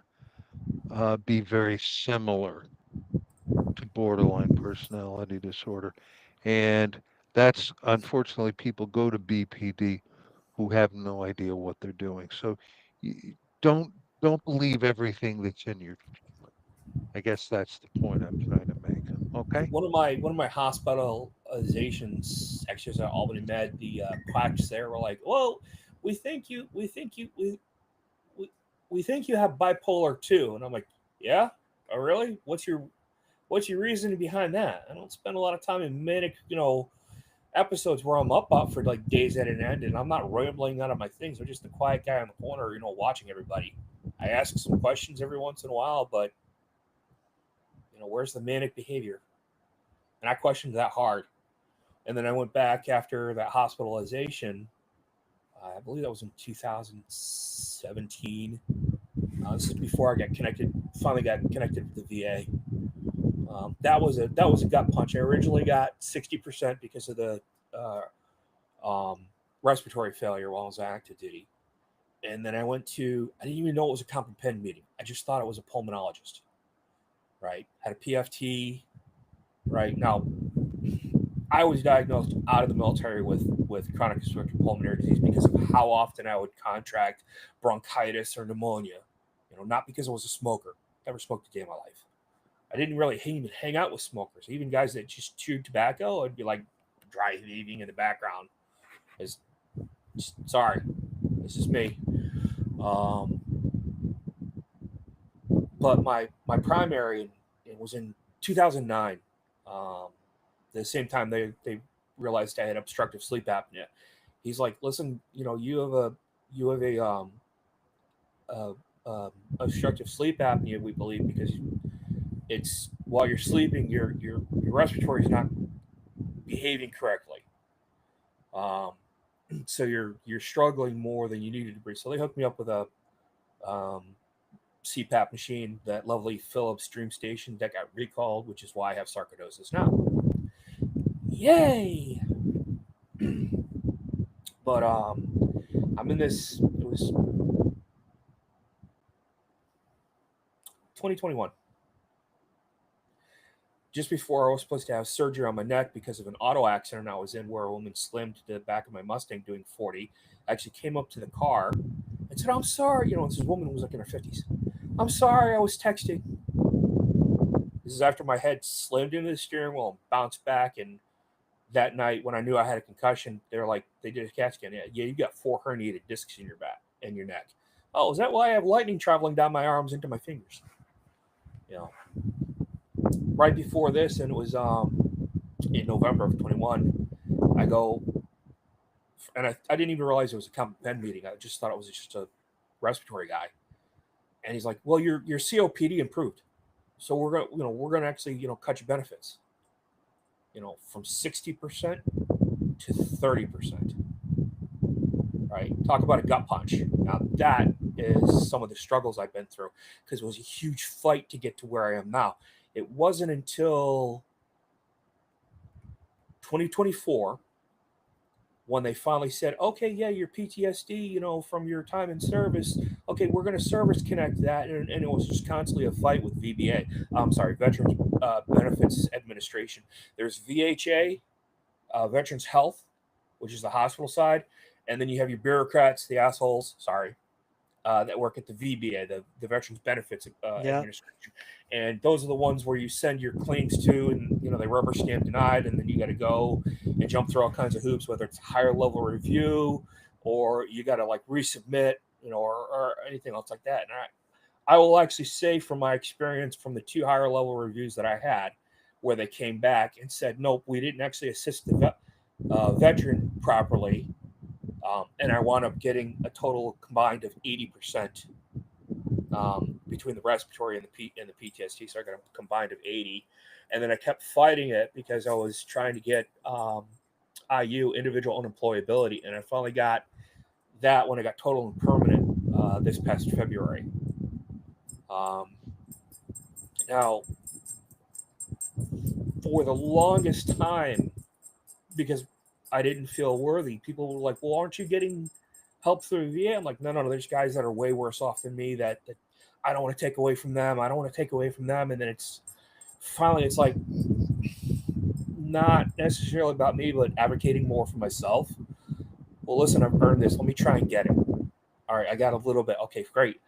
be very similar to borderline personality disorder. And that's unfortunately people go to BPD who have no idea what they're doing. So y- don't don't believe everything that's in your. I guess that's the point I'm trying to make. Okay.
One of my hospitalizations actually was at Albany Med. The quacks there were like, "Well, we, we think you have bipolar too," and I'm like, "Yeah, oh really? What's your reasoning behind that?" I don't spend a lot of time in manic, episodes where I'm up for like days at an end, and I'm not rambling out of my things. I'm just the quiet guy in the corner, watching everybody. I ask some questions every once in a while, but where's the manic behavior? And I questioned that hard. And then I went back after that hospitalization. I believe that was in 2017. This is before I finally got connected with the VA. That was a gut punch. I originally got 60% because of the uh, respiratory failure while I was on active duty. And then I didn't even know it was a comp and pen meeting. I just thought it was a pulmonologist, right? Had a PFT, right? Now, I was diagnosed out of the military with chronic obstructive pulmonary disease because of how often I would contract bronchitis or pneumonia. Not because I was a smoker. Never smoked a day in my life. I didn't really even hang out with smokers. Even guys that just chewed tobacco, I'd be like dry heaving in the background. Is sorry, this is me. Um, but my primary, it was in 2009. The same time they realized I had obstructive sleep apnea. He's like, listen, you have a obstructive sleep apnea. We believe because it's while you're sleeping, your respiratory is not behaving correctly. Um, so you're struggling more than you needed to breathe. So they hooked me up with a um, CPAP machine, that lovely Philips Dream Station that got recalled, which is why I have sarcoidosis now. Yay! But I'm in this. It was 2021, just before I was supposed to have surgery on my neck because of an auto accident I was in, where a woman slammed to the back of my Mustang doing 40. I actually came up to the car and said, "I'm sorry." This woman was like in her 50s. "I'm sorry, I was texting." This is after my head slammed into the steering wheel and bounced back. And that night, when I knew I had a concussion, they did a CAT scan. Yeah, you got 4 herniated discs in your back and your neck. Oh, is that why I have lightning traveling down my arms into my fingers? You know, right before this, and it was in November of 21. I go, and I didn't even realize it was a common pen meeting. I just thought it was just a respiratory guy. And he's like, "Well, your COPD improved, so we're gonna actually cut your benefits, from 60% to 30%." Right? Talk about a gut punch. Now that is some of the struggles I've been through, because it was a huge fight to get to where I am now. It wasn't until 2024 when they finally said, "Okay, yeah, your PTSD, from your time in service, okay, we're going to service connect that." And it was just constantly a fight with VBA. I'm sorry, Veterans Benefits Administration. There's VHA, Veterans Health, which is the hospital side. And then you have your bureaucrats, the assholes, sorry, that work at the VBA, the Veterans Benefits
Yeah.
Administration. And those are the ones where you send your claims to, and they rubber stamp denied, and then you got to go and jump through all kinds of hoops, whether it's higher level review or you got to like resubmit, or anything else like that. And I will actually say, from my experience from the 2 higher level reviews that I had, where they came back and said, "Nope, we didn't actually assist the veteran properly." And I wound up getting a total combined of 80%, between the respiratory and the PTSD. So I got a combined of 80, and then I kept fighting it because I was trying to get IU, individual unemployability, and I finally got that when I got total and permanent this past February. Now, for the longest time, because I didn't feel worthy, people were like, "Well, aren't you getting help through the VA?" I'm like, no. There's guys that are way worse off than me that I don't want to take away from them. I don't want to take away from them. And then it's like not necessarily about me, but advocating more for myself. Well, listen, I've earned this. Let me try and get it. All right, I got a little bit. Okay, great.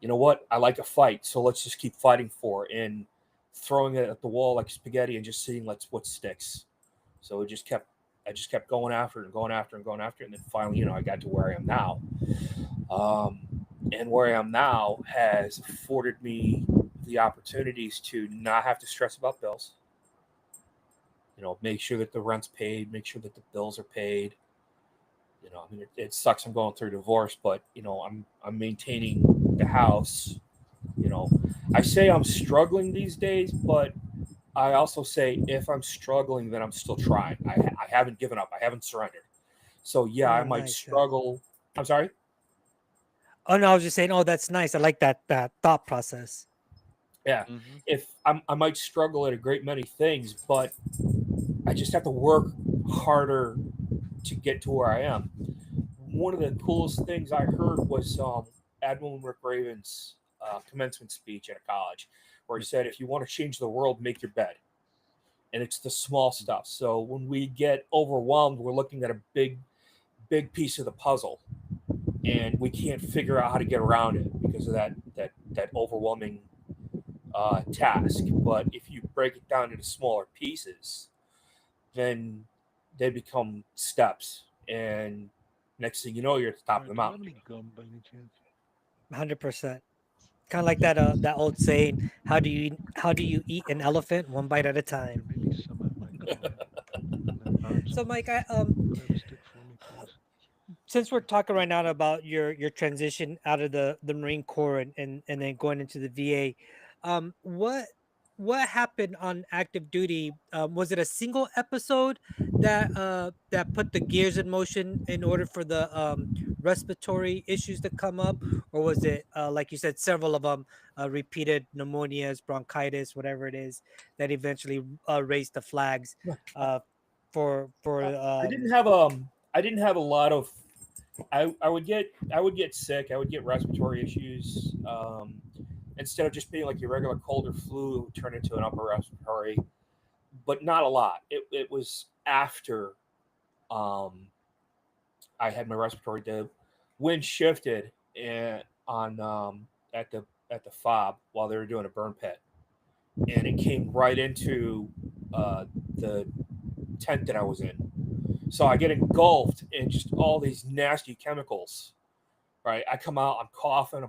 You know what? I like a fight, so let's just keep fighting for it and throwing it at the wall like spaghetti and just seeing what sticks. So I just kept going after it and going after it and going after it. And then finally, I got to where I am now. And where I am now has afforded me the opportunities to not have to stress about bills. Make sure that the rent's paid, make sure that the bills are paid. It sucks I'm going through divorce, but I'm maintaining the house. I say I'm struggling these days, but I also say if I'm struggling, then I'm still trying. I haven't given up. I haven't surrendered. So yeah, I might
Nice.
struggle. I'm sorry.
Oh no, I was just saying. Oh, that's nice. I like that thought process.
Yeah, if I might struggle at a great many things, but I just have to work harder to get to where I am. One of the coolest things I heard was Admiral Rick Raven's commencement speech at a college, where he said, "If you want to change the world, make your bed." And it's the small stuff. So when we get overwhelmed, we're looking at a big piece of the puzzle, and we can't figure out how to get around it because of that overwhelming task. But if you break it down into smaller pieces, then they become steps, and next thing you know, you're at the top of the mountain.
100%. Kind of like that old saying, how do you eat an elephant one bite at a time? So Mike, since we're talking right now about your transition out of the Marine Corps and then going into the VA, what happened on active duty? Was it a single episode that put the gears in motion in order for the respiratory issues to come up, or was it like you said, several of them, repeated pneumonias, bronchitis, whatever it is, that eventually raised the flags for
I didn't have a lot of. I would get sick. I would get respiratory issues. Instead of just being like your regular cold or flu, it would turn into an upper respiratory, but not a lot. It was after I had my respiratory. The wind shifted and at the fob while they were doing a burn pit, and it came right into the tent that I was in. So I get engulfed in just all these nasty chemicals. Right, I come out, I'm coughing.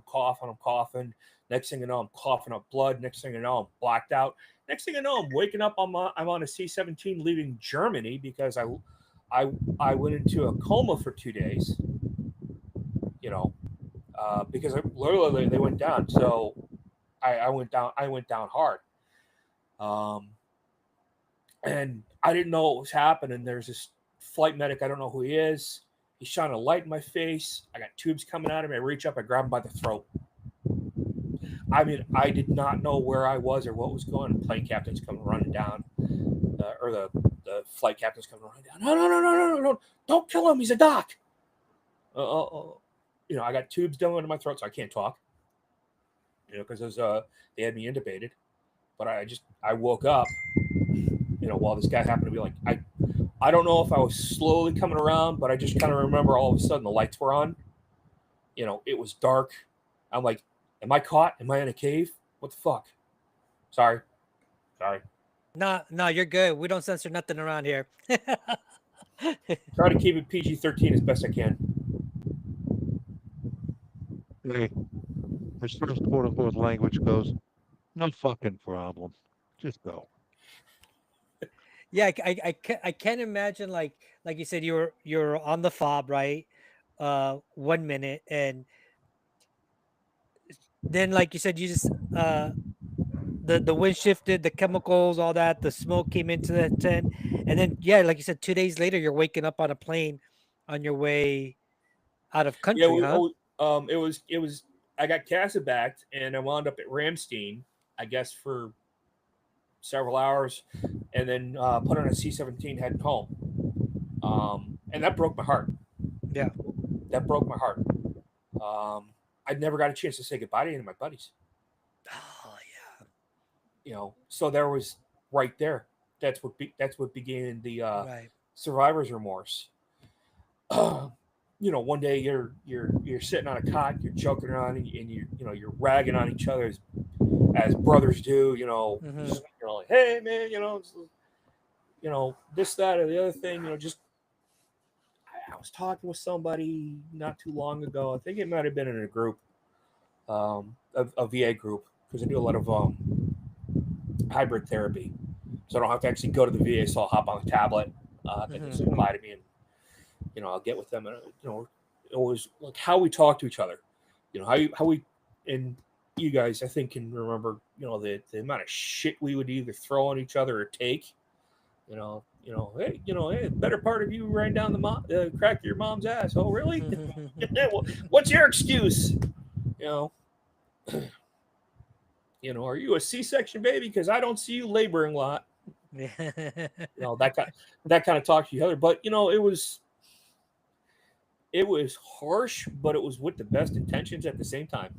Next thing you know, I'm coughing up blood. Next thing you know, I'm blacked out. Next thing you know, I'm waking up. I'm on a C-17 leaving Germany because I went into a coma for 2 days. Because literally they went down. So I went down. I went down hard. And I didn't know what was happening. There's this flight medic. I don't know who he is. He's shining a light in my face. I got tubes coming out of me. I reach up, I grab him by the throat. I mean, I did not know where I was or what was going on. The plane captain's coming running down, or the flight captain's coming running down. No, don't kill him. He's a doc. I got tubes down into my throat, so I can't talk. Because they had me intubated. But I woke up, while this guy happened to be like, I don't know if I was slowly coming around, but I just kind of remember all of a sudden the lights were on. It was dark. I'm like, am I caught? Am I in a cave? What the fuck? Sorry.
No, you're good. We don't censor nothing around here.
Try to keep it PG-13 as best I can.
Hey, as far as quote unquote language goes, no fucking problem. Just go.
Yeah, I can't imagine, like you said, you're on the fob, right? 1 minute, and then like you said, you just the wind shifted, the chemicals, all that, the smoke came into the tent, and then yeah, like you said, 2 days later, you're waking up on a plane on your way out of
Yeah,
country, huh?
it was. I got Casabacked, and I wound up at Ramstein, I guess, for several hours, and then put on a C-17 heading home. And that broke my heart.
Yeah.
That broke my heart. I never got a chance to say goodbye to any of my buddies.
Oh
So there was right there. That's what began the
yeah. Right.
survivor's remorse. One day you're sitting on a cot, you're joking around, and you're ragging on each other as brothers do.
Mm-hmm.
Just, like, hey man, this, that, or the other thing. Just I was talking with somebody not too long ago. I think it might have been in a group, a VA group, because I do a lot of hybrid therapy, so I don't have to actually go to the VA. So I'll hop on the tablet. They can say goodbye to me, and I'll get with them. And it was like how we talk to each other. How we and you guys, I think, can remember. The amount of shit we would either throw on each other or take. Hey, better part of you ran down the crack of your mom's ass. Oh, really? What's your excuse? Are you a C-section baby? Because I don't see you laboring a lot. That kind of talk to each other. But it was harsh, but it was with the best intentions at the same time.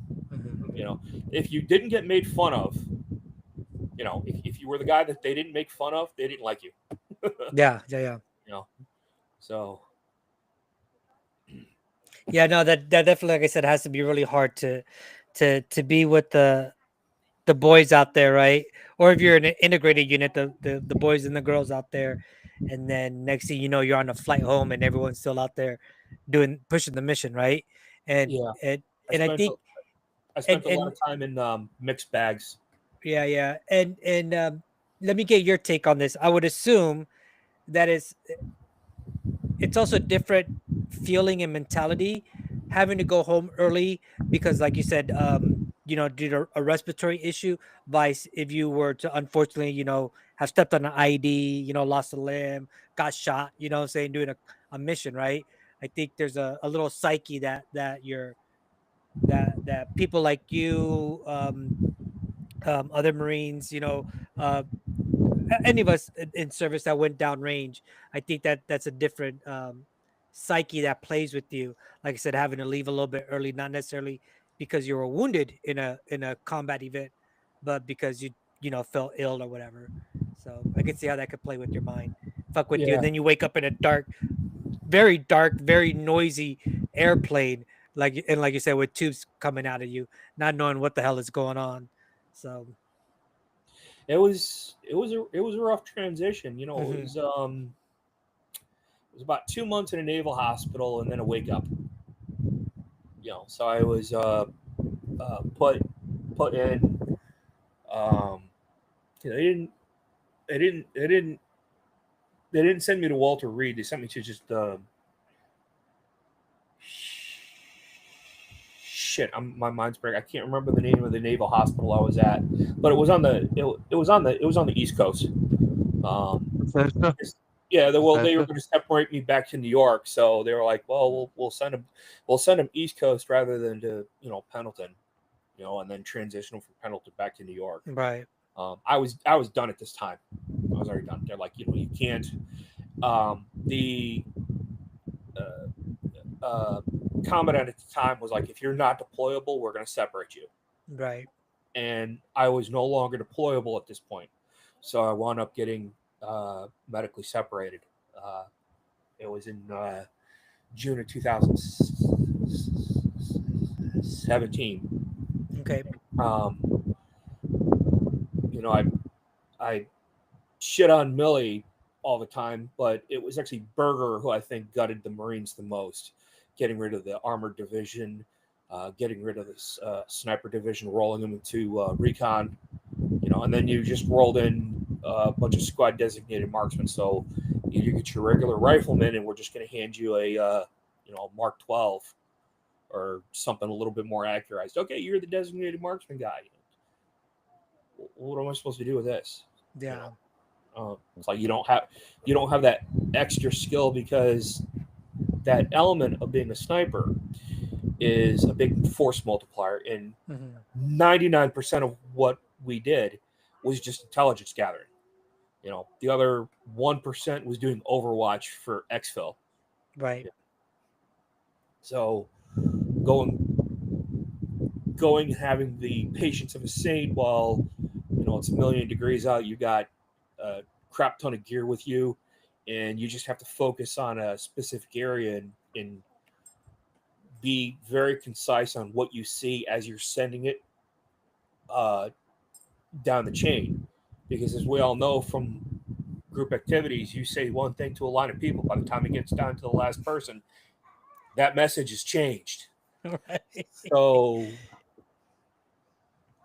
If you didn't get made fun of, if you were the guy that they didn't make fun of, they didn't like you.
Yeah.
So
Yeah, no, that definitely, like I said, has to be really hard to be with the boys out there, right? Or if you're in an integrated unit, the boys and the girls out there, and then next thing you know, you're on a flight home, and everyone's still out there pushing the mission, right? And
yeah,
and
I
and I
spent
think
I spent a lot
and
of time in mixed bags.
yeah, and let me get your take on this. I would assume that it's also different feeling and mentality having to go home early because like you said due to a respiratory issue vice if you were to unfortunately have stepped on an IED, lost a limb, got shot, what I'm saying, doing a mission, right? I think there's a little psyche that you're that people like you, other Marines, any of us in service that went down range, I think that's a different psyche that plays with you. Like I said, having to leave a little bit early, not necessarily because you were wounded in a combat event, but because you felt ill or whatever. So I can see how that could play with your mind, fuck with you,
Yeah,
and then you wake up in a dark, very noisy airplane, like you said, with tubes coming out of you, not knowing what the hell is going on. So.
it was a rough transition.
Mhm.
It was about 2 months in a naval hospital and then a wake up. So I was put in. Um, they didn't they didn't they didn't they didn't send me to Walter Reed. They sent me to just shit. My mind's break. I can't remember the name of the naval hospital I was at, but it was on the East Coast.
Bethesda?
Yeah, they were
Bethesda?
going to separate me back to New York, so they were like, "Well, we'll send them East Coast rather than to Pendleton, and then transition them from Pendleton back to New York."
Right.
I was done at this time. I was already done. They're like, you can't. The commandant at the time was like, if you're not deployable, we're going to separate you.
Right.
And I was no longer deployable at this point, so I wound up getting medically separated. It was in June of 2017.
Okay.
I shit on Millie all the time, but it was actually Berger who I think gutted the Marines the most, getting rid of the armored division, getting rid of this sniper division, rolling them into recon, and then you just rolled in a bunch of squad designated marksmen. So you get your regular rifleman, and we're just going to hand you a Mark 12, or something a little bit more accurate. Okay, you're the designated marksman guy. What am I supposed to do with this?
Yeah.
It's like you don't have that extra skill, because that element of being a sniper is a big force multiplier, and 99% of what we did was just intelligence gathering. The other 1% was doing Overwatch for exfil.
Right.
So going and having the patience of a saint while it's a million degrees out, you got a crap ton of gear with you, and you just have to focus on a specific area and be very concise on what you see as you're sending it down the chain. Because as we all know from group activities, you say one thing to a line of people, by the time it gets down to the last person, that message has changed.
Right.
So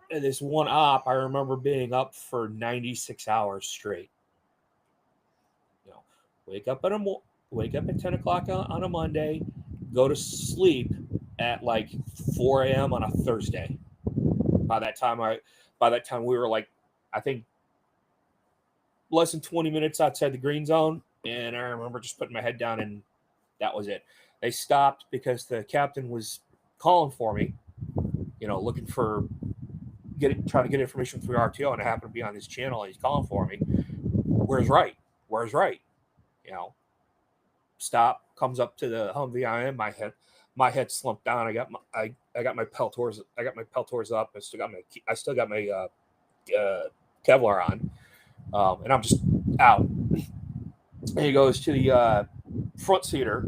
this one op, I remember being up for 96 hours straight. Wake up at 10 o'clock on a Monday, go to sleep at like 4 a.m. on a Thursday. By that time we were like, I think, less than 20 minutes outside the green zone, and I remember just putting my head down, and that was it. They stopped because the captain was calling for me, looking for trying to get information through RTO, and I happened to be on his channel, and he's calling for me. Where's right? Stop, comes up to the Humvee. My head slumped down. I got my Peltors up. I still got my Kevlar on, and I'm just out. And he goes to the front seater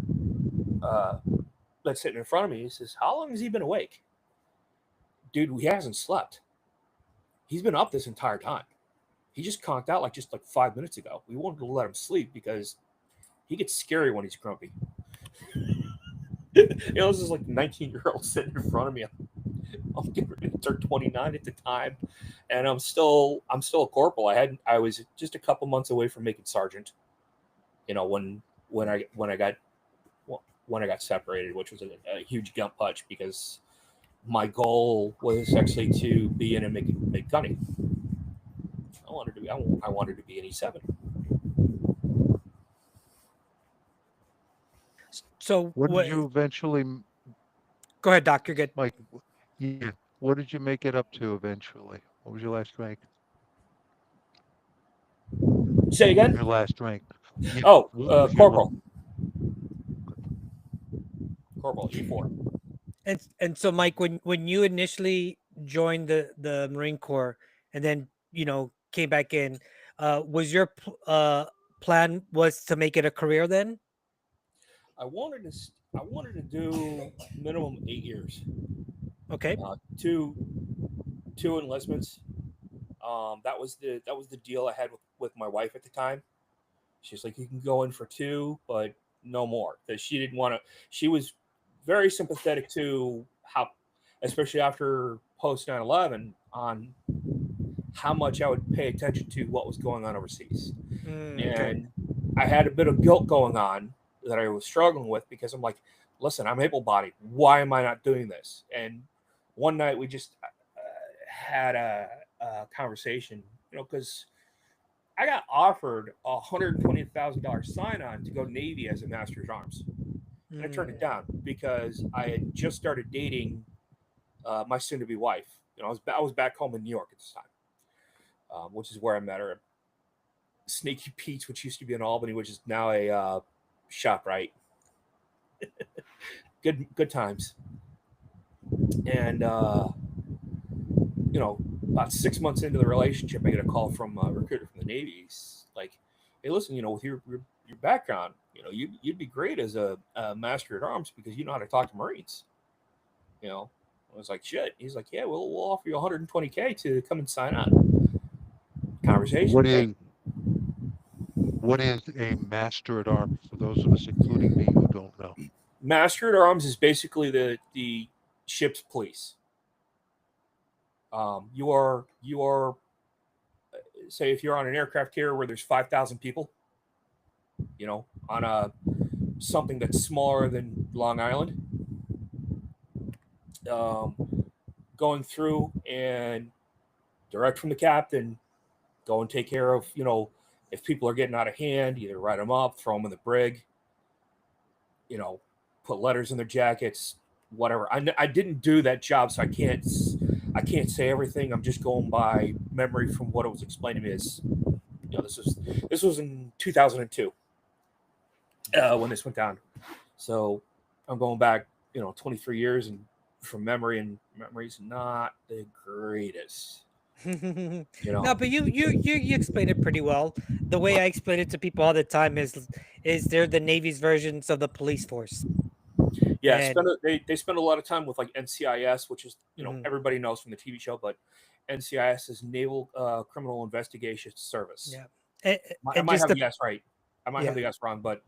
that's sitting in front of me. He says, "How long has he been awake?" Dude, he hasn't slept. He's been up this entire time. He just conked out like 5 minutes ago. We wanted to let him sleep because he gets scary when he's grumpy. This is like a 19-year-old sitting in front of me. I'm getting ready to turn 29 at the time, and I'm still a corporal. I was just a couple months away from making sergeant. When I got separated, which was a huge gut punch, because my goal was actually to be in and make gunning. I wanted to be an E7.
So
What did you eventually,
Go ahead, Doc. You're good.
Mike? Yeah. What did you make it up to eventually? What was your last rank?
Say again?
Your last rank. Yeah.
Oh,
What was your
corporal. Corporal, E4.
And so, Mike, when you initially joined the Marine Corps and then came back in, was your plan was to make it a career then?
I wanted to do minimum 8 years.
Okay.
Two enlistments. That was the deal I had with my wife at the time. She's like, you can go in for 2, but no more, because she didn't want to. She was very sympathetic to how, especially after post 9/11, on how much I would pay attention to what was going on overseas. And I had a bit of guilt going on that I was struggling with, because I'm like, listen, I'm able-bodied. Why am I not doing this? And one night we just had a conversation, because I got offered a $120,000 sign-on to go Navy as a Master at Arms. And I turned it down because I had just started dating my soon-to-be wife. I was back home in New York at this time, which is where I met her. Sneaky Pete's, which used to be in Albany, which is now a ShopRite. Good times. And about 6 months into the relationship, I get a call from a recruiter from the Navy. He's like, "Hey, listen, with your background, you'd be great as a Master at Arms, because you know how to talk to Marines." I was like, "Shit." He's like, "Yeah, we'll offer you $120K to come and sign on." Conversation.
What is a Master at Arms, for those of us, including me, who don't know?
Master at Arms is basically the ship's police. You are say if you're on an aircraft carrier where there's 5,000 people, on something that's smaller than Long Island, um, going through and direct from the captain, go and take care of, if people are getting out of hand, either write them up, throw them in the brig, you know, put letters in their jackets, whatever. I didn't do that job, so I can't say everything. I'm just going by memory from what it was explained to me. This was in 2002 when this went down. So I'm going back, 23 years, and from memory, and memory's not the greatest.
No, but you explained it pretty well. The way I explain it to people all the time is they're the Navy's versions of the police force.
Yeah,
And
they spend a lot of time with like NCIS, which is
mhm,
everybody knows from the TV show, but NCIS is Naval Criminal Investigation Service.
yeah,
I
and
might
just
have the
the
guess right. I might have
yeah,
the guess wrong, but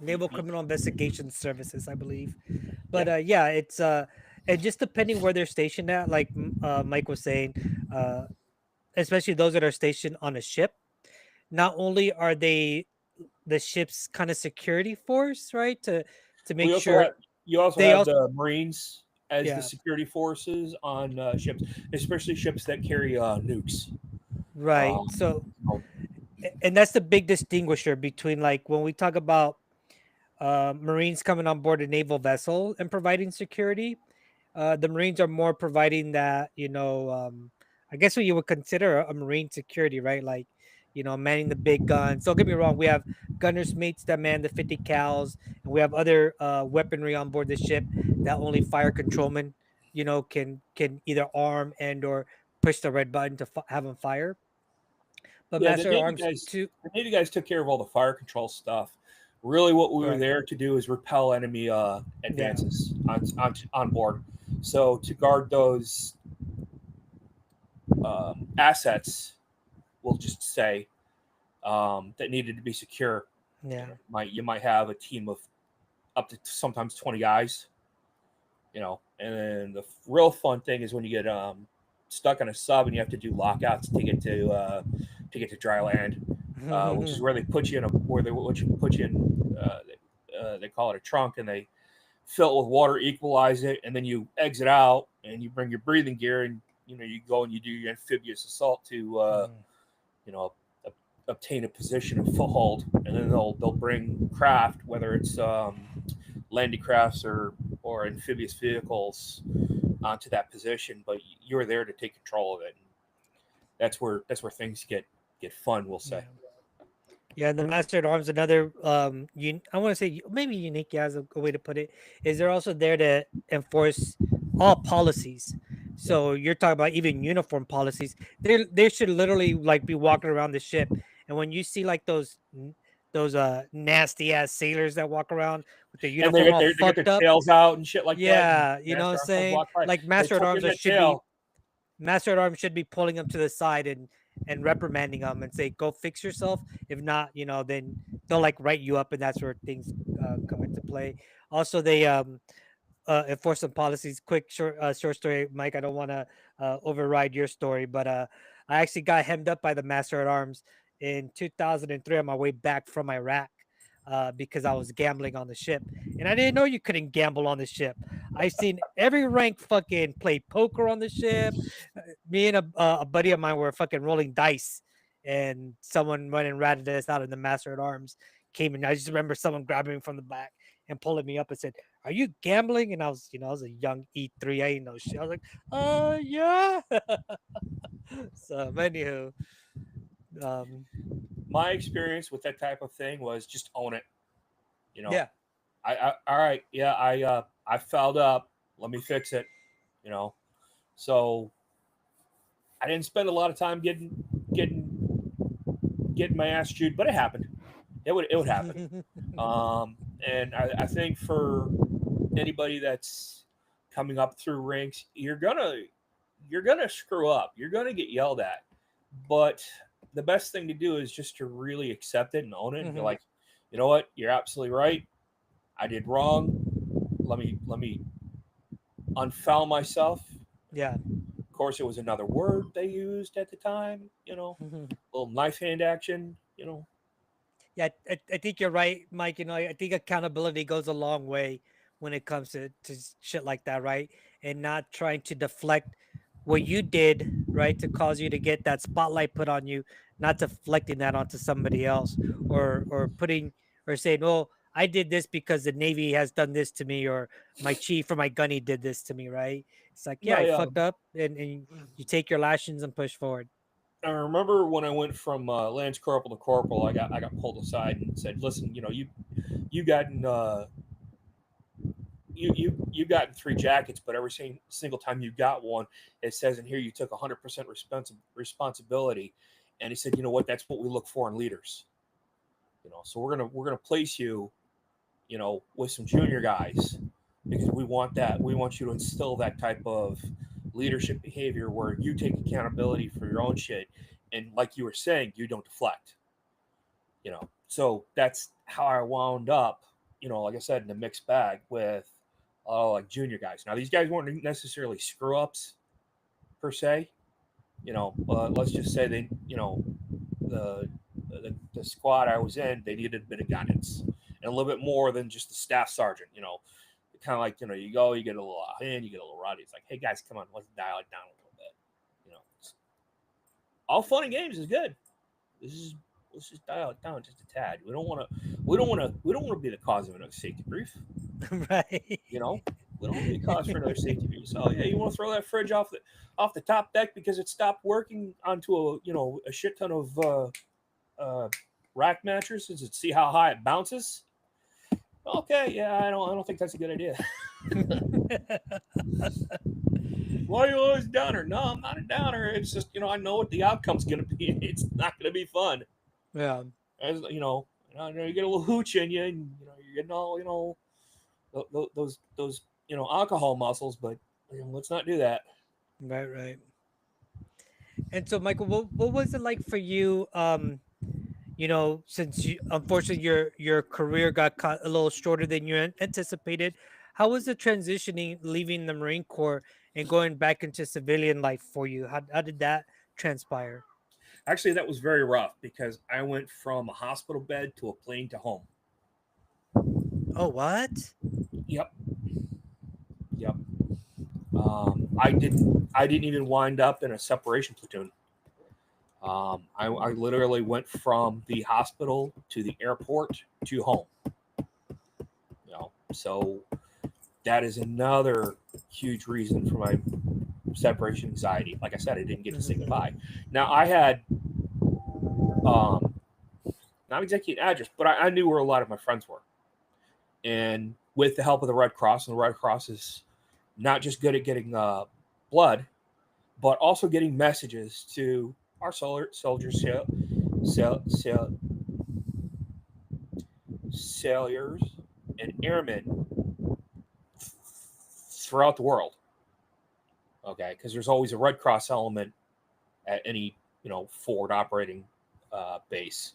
Naval Criminal Investigation Services, I believe.
yeah,
But yeah, it's and just depending where they're stationed at, like Mike was saying, uh, especially those that are stationed on a ship. Not only are they the ship's kind of security force, right? To
we
make
also
sure
have you also
they
have
also
the Marines as the
yeah,
security forces on ships, especially ships that carry nukes.
right.
Um,
So
oh,
and that's the big distinguisher between like when we talk about Marines coming on board a naval vessel and providing security. The Marines are more providing that, I guess what you would consider a Marine security, right? Like, manning the big guns. Don't get me wrong, we have gunners mates that man the 50 cals, and we have other weaponry on board the ship that only fire controlmen, can either arm and or push the red button to have them fire. But
yeah,
Master at Arms too,
the Navy guys took care of all the fire control stuff. Really, what we were
right?
there to do is repel enemy
Yeah.
advances on board. So to guard those assets, we'll just say, that needed to be secure.
Yeah.
You might have a team of up to sometimes 20 guys. And then the real fun thing is when you get stuck on a sub and you have to do lockouts to get to dry land, which is where they put you in a where they which put you in. They call it a trunk, and they fill it with water, equalize it, and then you exit out and you bring your breathing gear, and you go and you do your amphibious assault to you know obtain a position of foothold, and then they'll bring craft, whether it's landing crafts or amphibious vehicles, onto that position. But you're there to take control of it. And that's where things get fun. We'll say.
Yeah. Yeah, the Master at Arms, another I want to say maybe unique, yeah, is a way to put it, is they're also there to enforce all policies. So you're talking about even uniform policies. They should literally like be walking around the ship, and when you see like those nasty ass sailors that walk around with their
And they
uniform
get
all
their they get their
fucked up,
tails out and shit like that. And
yeah, you know what I'm
master arms
saying?
walk by.
Like
They
Master at
tuck
Arms
in that
should be
tail.
Master at Arms should be pulling them to the side and reprimanding them and say, "Go fix yourself." If not, then they'll like write you up, and that's where things come into play. Also, they enforce some policies. Quick short story, Mike. I don't want to override your story, but I actually got hemmed up by the Master at Arms in 2003 on my way back from Iraq. Because I was gambling on the ship, and I didn't know you couldn't gamble on the ship. I've seen every rank fucking play poker on the ship. Me and a buddy of mine were fucking rolling dice, and someone went and ratted us out, and the Master at Arms came, and I just remember someone grabbing me from the back and pulling me up and said, "Are you gambling?" And I was a young E3, I ain't no shit. I was like, yeah." So, anywho, um,
My experience with that type of thing was just own it. You know,
yeah,
I all right, yeah, I fouled up. Let me fix it. You know, so I didn't spend a lot of time getting my ass chewed, but it happened. It would happen. And I think for anybody that's coming up through ranks, you're gonna screw up. You're gonna get yelled at, but the best thing to do is just to really accept it and own it and be
Mhm.
like, you know what, you're absolutely right. I did wrong. Let me unfoul myself.
Yeah.
Of course, it was another word they used at the time. Little knife hand action.
Yeah, I think you're right, Mike. I think accountability goes a long way when it comes to shit like that, right? and not trying to deflect what you did, right, to cause you to get that spotlight put on you, not deflecting that onto somebody else, or putting or saying, "Oh, I did this because the Navy has done this to me," or "My chief or my gunny did this to me," right? It's like, yeah,
No,
I
yeah.
fucked up, and you take your lashings and push forward.
I remember when I went from Lance Corporal to Corporal, I got pulled aside and said, "Listen, you gotten you gotten 3 jackets, but every single time you got one, it says in here you took 100% responsibility." And he said, "You know what? That's what we look for in leaders. So we're gonna place you, with some junior guys because we want that. We want you to instill that type of leadership behavior where you take accountability for your own shit, and like you were saying, you don't deflect. So that's how I wound up, like I said, in a mixed bag with like junior guys. Now these guys weren't necessarily screw ups per se. Let's just say they, the, the squad I was in, they needed a bit of guidance and a little bit more than just the staff sergeant. Kind of like, you go, you get a little out hand, you get a little rowdy. It's like, hey guys, come on, let's dial it down a little bit. All fun and games is good. Let's just dial it down just a tad. We don't want to be the cause of another safety brief.
Right.
We don't want to be a cause for another safety brief. So yeah, you want to throw that fridge off the top deck because it stopped working onto a shit ton of rack mattresses and see how high it bounces. Okay, yeah, I don't think that's a good idea. Why are you always downer? No, I'm not a downer. It's just I know what the outcome's going to be. It's not going to be fun.
Yeah.
As you get a little hooch in you, and you're getting all those alcohol muscles. But let's not do that.
Right. And so, Michael, what was it like for you? Since unfortunately your career got cut a little shorter than you anticipated, how was the transitioning, leaving the Marine Corps and going back into civilian life for you? How did that transpire?
Actually, that was very rough because I went from a hospital bed to a plane to home.
Oh, what?
Yep. I didn't even wind up in a separation platoon. I literally went from the hospital to the airport to home. So that is another huge reason for my separation anxiety. Like I said, I didn't get to say goodbye. Now I had not exactly an address, but I knew where a lot of my friends were. And with the help of the Red Cross, and the Red Cross is not just good at getting blood, but also getting messages to our soldiers, sailors, and airmen throughout the world. Okay, because there's always a Red Cross element at any forward operating base.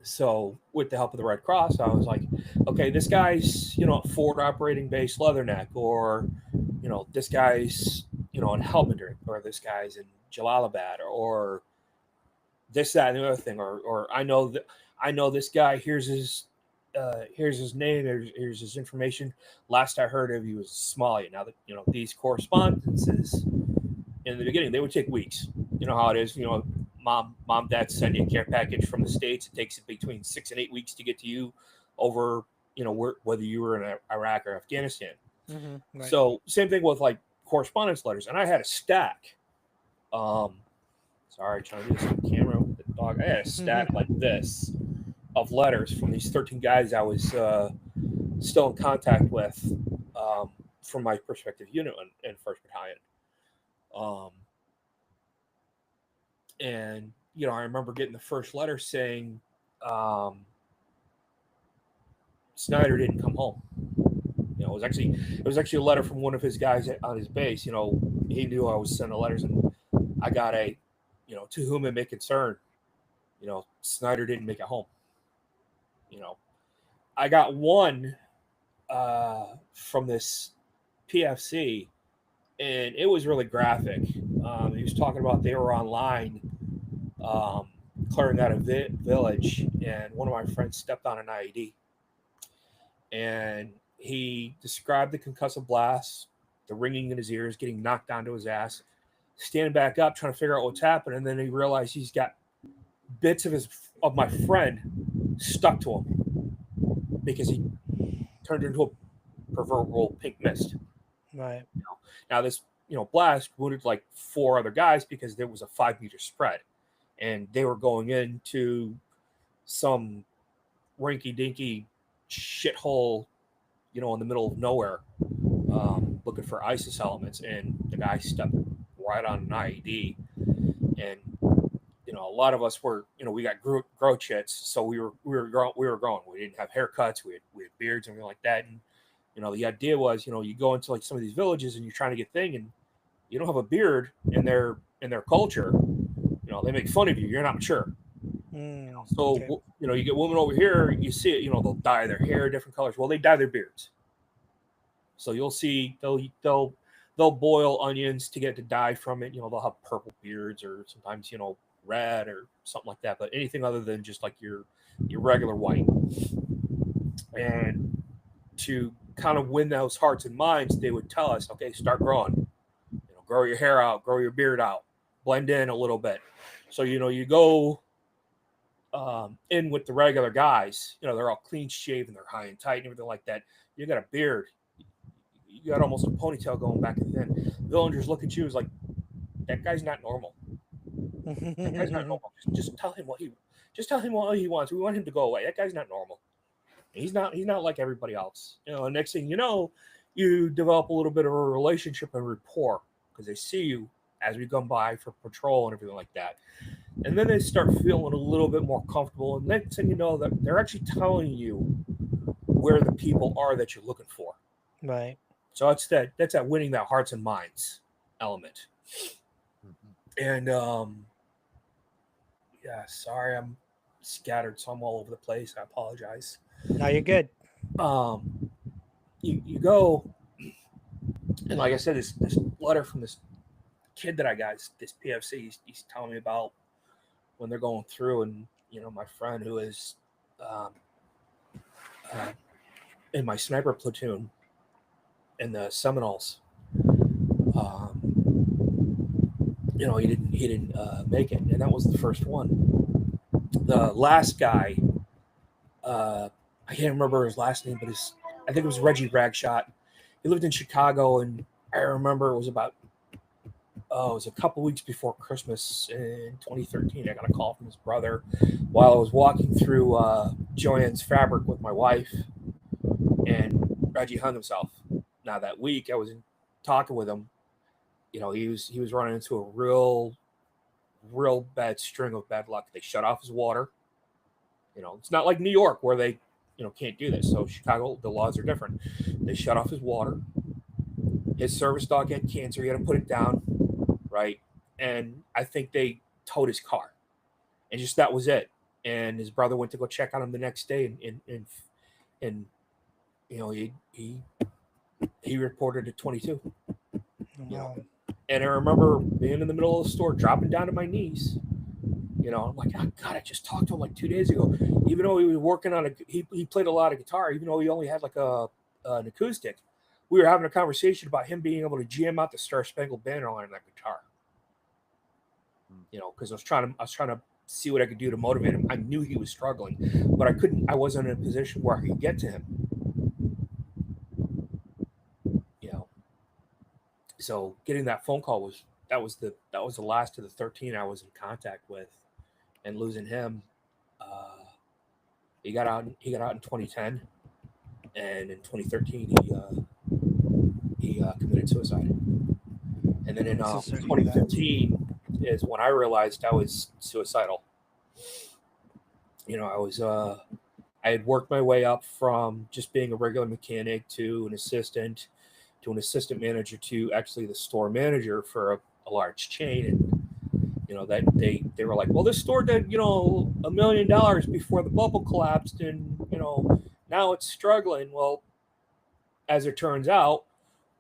So with the help of the Red Cross, I was like, okay, this guy's forward operating base Leatherneck, or this guy's in Helmandry, or this guy's in Jalalabad, or this, that, and the other thing, or I know this guy. Here's his name. Here's his information. Last I heard of, he was Somalia. Now that these correspondences in the beginning, they would take weeks. You know how it is. Mom, dad send you a care package from the States. It takes between 6 and 8 weeks to get to you over, whether you were in Iraq or Afghanistan.
Mm-hmm, right.
So same thing with like correspondence letters. And I had a stack. Sorry, trying to do this on camera with the dog. I had a stack like this of letters from these 13 guys I was still in contact with from my perspective unit in 1st Battalion. And I remember getting the first letter saying Snyder didn't come home. It was actually a letter from one of his guys on his base. He knew I was sending letters, and I got a to whom it may concern. Snyder didn't make it home. I got one from this PFC, and it was really graphic. He was talking about they were online clearing out a village, and one of my friends stepped on an IED. And He described the concussive blast, the ringing in his ears, getting knocked onto his ass, standing back up, trying to figure out what's happened, and then he realized he's got bits of my friend stuck to him because he turned into a proverbial pink mist.
Right.
Now this blast wounded like 4 other guys because there was a 5-meter spread, and they were going into some rinky-dinky shithole, in the middle of nowhere, looking for ISIS elements, and the guy stepped right on an IED, and a lot of us were, we got grow chits, so we were growing. We didn't have haircuts, we had beards and everything like that, and the idea was, you go into like some of these villages and you're trying to get thing, and you don't have a beard in their culture, they make fun of you. You're not mature. So
okay.
You get women over here, you see it, they'll dye their hair different colors. Well, they dye their beards. So you'll see they'll boil onions to get to dye from it. They'll have purple beards, or sometimes red or something like that. But anything other than just like your regular white. And to kind of win those hearts and minds, they would tell us, okay, start growing. Grow your hair out, grow your beard out, blend in a little bit. So you go in with the regular guys, they're all clean shaven, they're high and tight and everything like that. You got a beard, you got almost a ponytail going back and then. Villagers look at you as like, that guy's not normal. That guy's not normal. Just tell him what he wants. We want him to go away. That guy's not normal. He's not like everybody else. And next thing you know, you develop a little bit of a relationship and rapport because they see you as we come by for patrol and everything like that. And then they start feeling a little bit more comfortable. And next thing you know, that they're actually telling you where the people are that you're looking for.
Right.
So that's that winning that hearts and minds element. And sorry, I'm scattered, so I'm all over the place. I apologize.
No, you're good.
You go, and like I said, this letter from this kid that I got, this PFC, he's telling me about when they're going through, and my friend who is in my sniper platoon in the Seminoles, he didn't make it, and that was the first one. The last guy, I can't remember his last name, but I think it was Reggie Ragshot. He lived in Chicago, and I remember it was a couple weeks before Christmas in 2013. I got a call from his brother while I was walking through Joann's Fabric with my wife, and Reggie hung himself. Now that week, I was talking with him. He was running into a real bad string of bad luck. They shut off his water. It's not like New York where they can't do this. So Chicago, the laws are different. They shut off his water. His service dog had cancer. He had to put it down, right? And I think they towed his car, and just that was it. And his brother went to go check on him the next day, and he reported at 22.
Wow.
And I remember being in the middle of the store, dropping down to my knees. I'm like, oh, God, I just talked to him like 2 days ago. Even though he was working on he played a lot of guitar, even though he only had like an acoustic, we were having a conversation about him being able to jam out the Star Spangled Banner on that guitar. Because I was trying to see what I could do to motivate him. I knew he was struggling, but I wasn't in a position where I could get to him. So getting that phone call was the last of the 13 I was in contact with, and losing him. He got out in 2010, and in 2013 he committed suicide. And then in 2015 is when I realized I was suicidal. I had worked my way up from just being a regular mechanic to an assistant manager to actually the store manager for a large chain. And that they were like, well, this store did $1 million before the bubble collapsed, and now it's struggling. Well, as it turns out,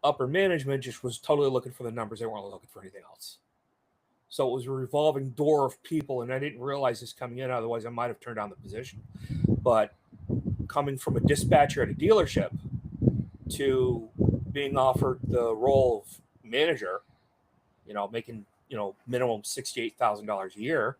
upper management just was totally looking for the numbers. They weren't looking for anything else. So it was a revolving door of people, and I didn't realize this coming in. Otherwise, I might have turned down the position. But coming from a dispatcher at a dealership, to being offered the role of manager, making, minimum $68,000 a year,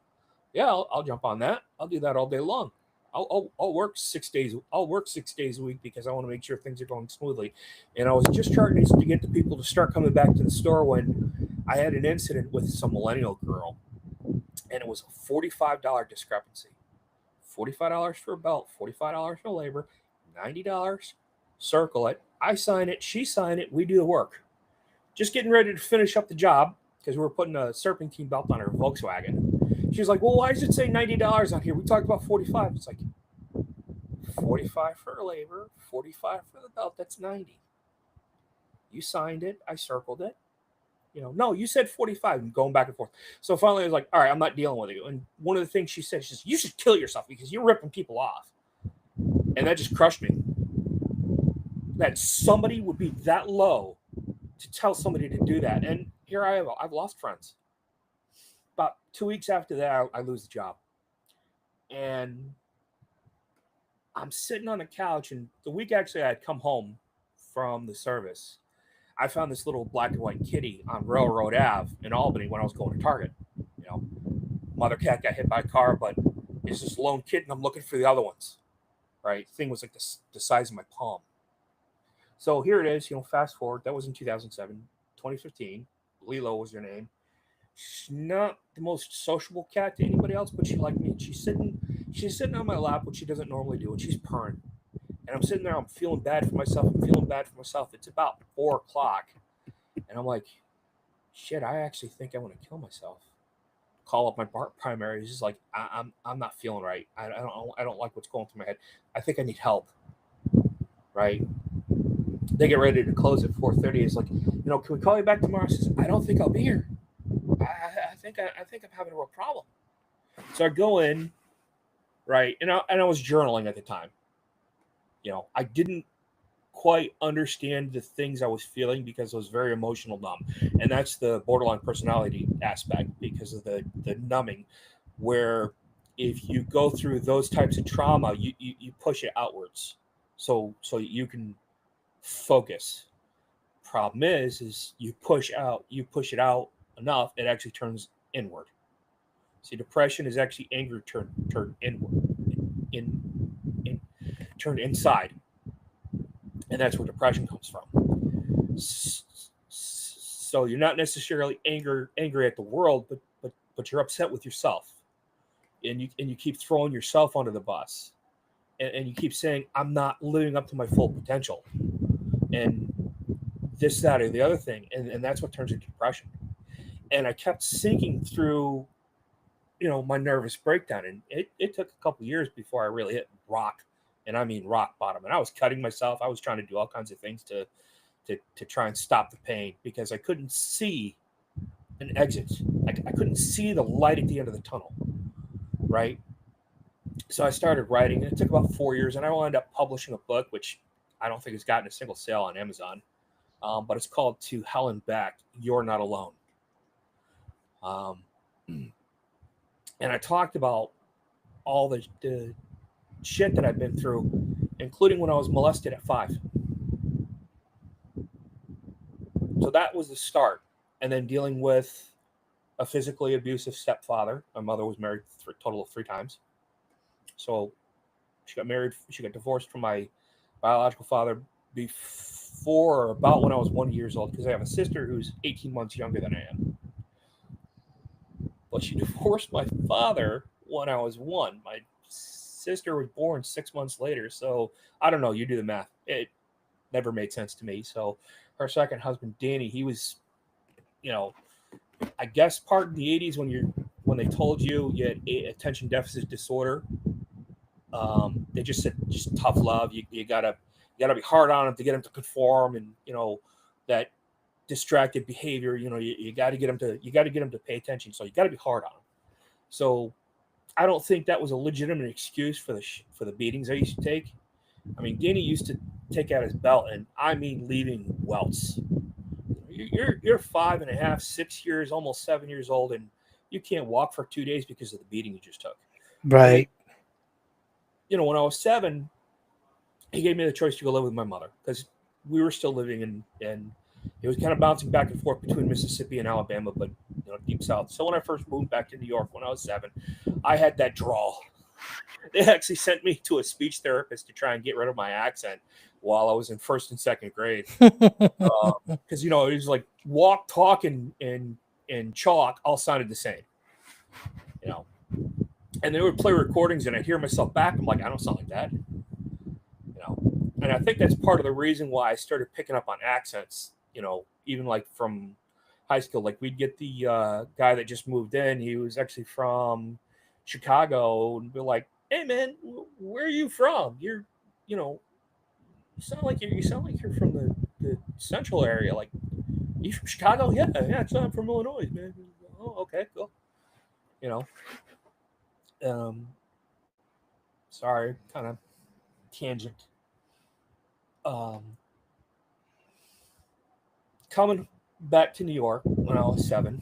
yeah, I'll jump on that. I'll do that all day long. I'll work 6 days. I'll work 6 days a week because I want to make sure things are going smoothly. And I was just starting to get the people to start coming back to the store when I had an incident with some millennial girl, and it was a $45 discrepancy. $45 for a belt, $45 for labor, $90. Circle it. I sign it. She sign it. We do the work. Just getting ready to finish up the job because we were putting a serpentine belt on her Volkswagen. She was like, well, why does it say $90 on here? We talked about 45. It's like 45 for labor, 45 for the belt. That's 90. You signed it. I circled it. No, you said 45. And going back and forth. So finally, I was like, all right, I'm not dealing with you. And one of the things she said, she says, you should kill yourself because you're ripping people off. And that just crushed me. That somebody would be that low to tell somebody to do that. And here I am. I've lost friends. About 2 weeks after that, I lose the job. And I'm sitting on the couch, and the week actually I had come home from the service, I found this little black and white kitty on Railroad Ave in Albany when I was going to Target. Mother cat got hit by a car, but it's this lone kid, and I'm looking for the other ones. Right? The thing was like the size of my palm. So here it is, fast forward. That was in 2007, 2015. Lilo was her name. She's not the most sociable cat to anybody else, but she liked me. She's sitting on my lap, which she doesn't normally do, and she's purring. And I'm sitting there, I'm feeling bad for myself. It's about 4 o'clock. And I'm like, shit, I actually think I want to kill myself. Call up my primary. He's just like, I'm not feeling right. I don't like what's going through my head. I think I need help. Right? They get ready to close at 4:30. It's like, can we call you back tomorrow? I says, I don't think I'll be here. I think I'm having a real problem. So I go in, right, and I was journaling at the time. I didn't quite understand the things I was feeling because I was very emotional numb, and that's the borderline personality aspect because of the numbing, where if you go through those types of trauma, you push it outwards, so you can focus. Problem is you push it out enough, it actually turns inward. See, depression is actually anger turned inward, turned inside, and that's where depression comes from. So you're not necessarily angry at the world, but you're upset with yourself, and you keep throwing yourself under the bus, and you keep saying, I'm not living up to my full potential, and this, that, or the other thing, and that's what turns into depression. And I kept sinking through, my nervous breakdown, and it took a couple years before I really hit rock, and I mean rock bottom. And I was cutting myself. I was trying to do all kinds of things to try and stop the pain because I couldn't see an exit. I couldn't see the light at the end of the tunnel, right? So I started writing, and it took about 4 years, and I wound up publishing a book, which I don't think has gotten a single sale on Amazon. But it's called To Hell and Back, You're Not Alone. And I talked about all the shit that I've been through, including when I was molested at 5. So that was the start. And then dealing with a physically abusive stepfather. My mother was married a total of 3 times. So she got divorced from my biological father before, about when I was 1 year old, because I have a sister who's 18 months younger than I am. But she divorced my father when I was 1. My sister was born 6 months later. So I don't know. You do the math. It never made sense to me. So her second husband, Danny, he was, I guess part of the 80s when they told you had attention deficit disorder. They just said just tough love. You gotta be hard on him to get him to conform, and that distracted behavior. You got to get him to pay attention. So you got to be hard on him. So I don't think that was a legitimate excuse for the beatings I used to take. I mean, Danny used to take out his belt, and I mean leaving welts. You're 5.5, 6 years, almost 7 years old, and you can't walk for 2 days because of the beating you just took.
Right.
When I was 7, he gave me the choice to go live with my mother because we were still living in it was kind of bouncing back and forth between Mississippi and Alabama, but deep south. So when I first moved back to New York when I was 7, I had that drawl. They actually sent me to a speech therapist to try and get rid of my accent while I was in 1st and 2nd grade. Because, it was like walk, talk, and chalk all sounded the same. And they would play recordings and I'd hear myself back. I'm like, I don't sound like that. And I think that's part of the reason why I started picking up on accents, even like from high school. Like we'd get the guy that just moved in. He was actually from Chicago and be like, hey man, where are you from? You sound like you're from the central area. Like, you from Chicago? Yeah, I'm from Illinois, man. Oh, okay, cool. Sorry, kind of tangent. Coming back to New York when I was 7,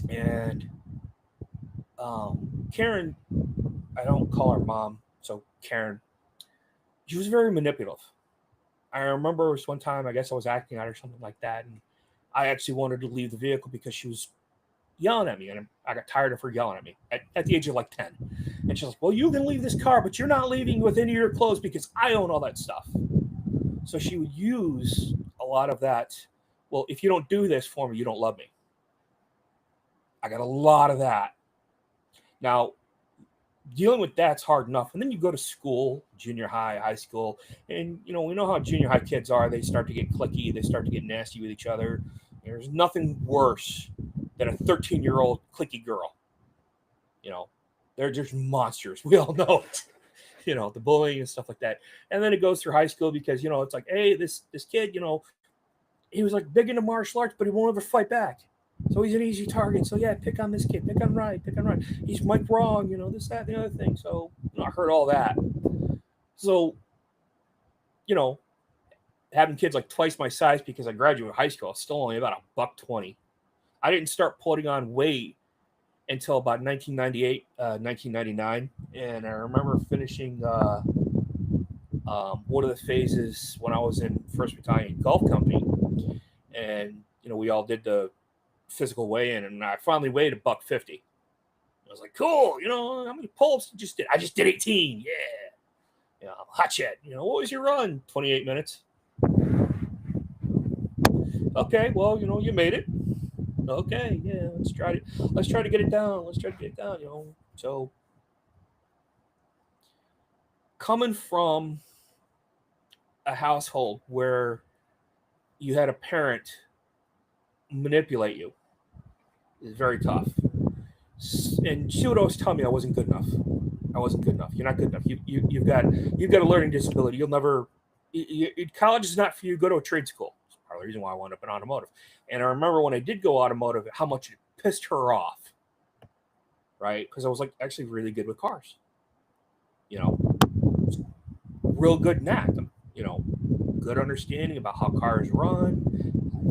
and Karen, I don't call her mom, so Karen, she was very manipulative. I remember it was one time, I guess I was acting out or something like that, and I actually wanted to leave the vehicle because she was yelling at me, and I got tired of her yelling at me at the age of like 10. And she's like, well, you can leave this car, but you're not leaving with any of your clothes because I own all that stuff. So she would use a lot of that. Well, if you don't do this for me, you don't love me. I got a lot of that. Now, dealing with that's hard enough. And then you go to school, junior high, high school, and, we know how junior high kids are. They start to get cliquey. They start to get nasty with each other. There's nothing worse than a 13-year-old cliquey girl. They're just monsters. We all know it. The bullying and stuff like that. And then it goes through high school because, it's like, hey, this kid, he was like big into martial arts, but he won't ever fight back. So he's an easy target. So yeah, pick on this kid, pick on Ryan. He's Mike Wrong, this, that, the other thing. So I heard all that. So, having kids like twice my size because I graduated high school, I was still only about $120. I didn't start putting on weight until about 1998, 1999. And I remember finishing one of the phases when I was in 1st Battalion Golf Company. And, we all did the physical weigh-in, and I finally weighed $150. I was like, cool, how many pull-ups did you just did? I just did 18. Yeah. Hot shit. What was your run? 28 minutes. Okay, well, you made it. Okay, yeah, let's try to get it down. So coming from a household where you had a parent manipulate you is very tough. And she would always tell me I wasn't good enough. You're not good enough. You've got a learning disability. You'll never. College is not for you. Go to a trade school. That's part of the reason why I wound up in automotive. And I remember when I did go automotive, how much it pissed her off. Right? Because I was like actually really good with cars. Real good knack. Good understanding about how cars run,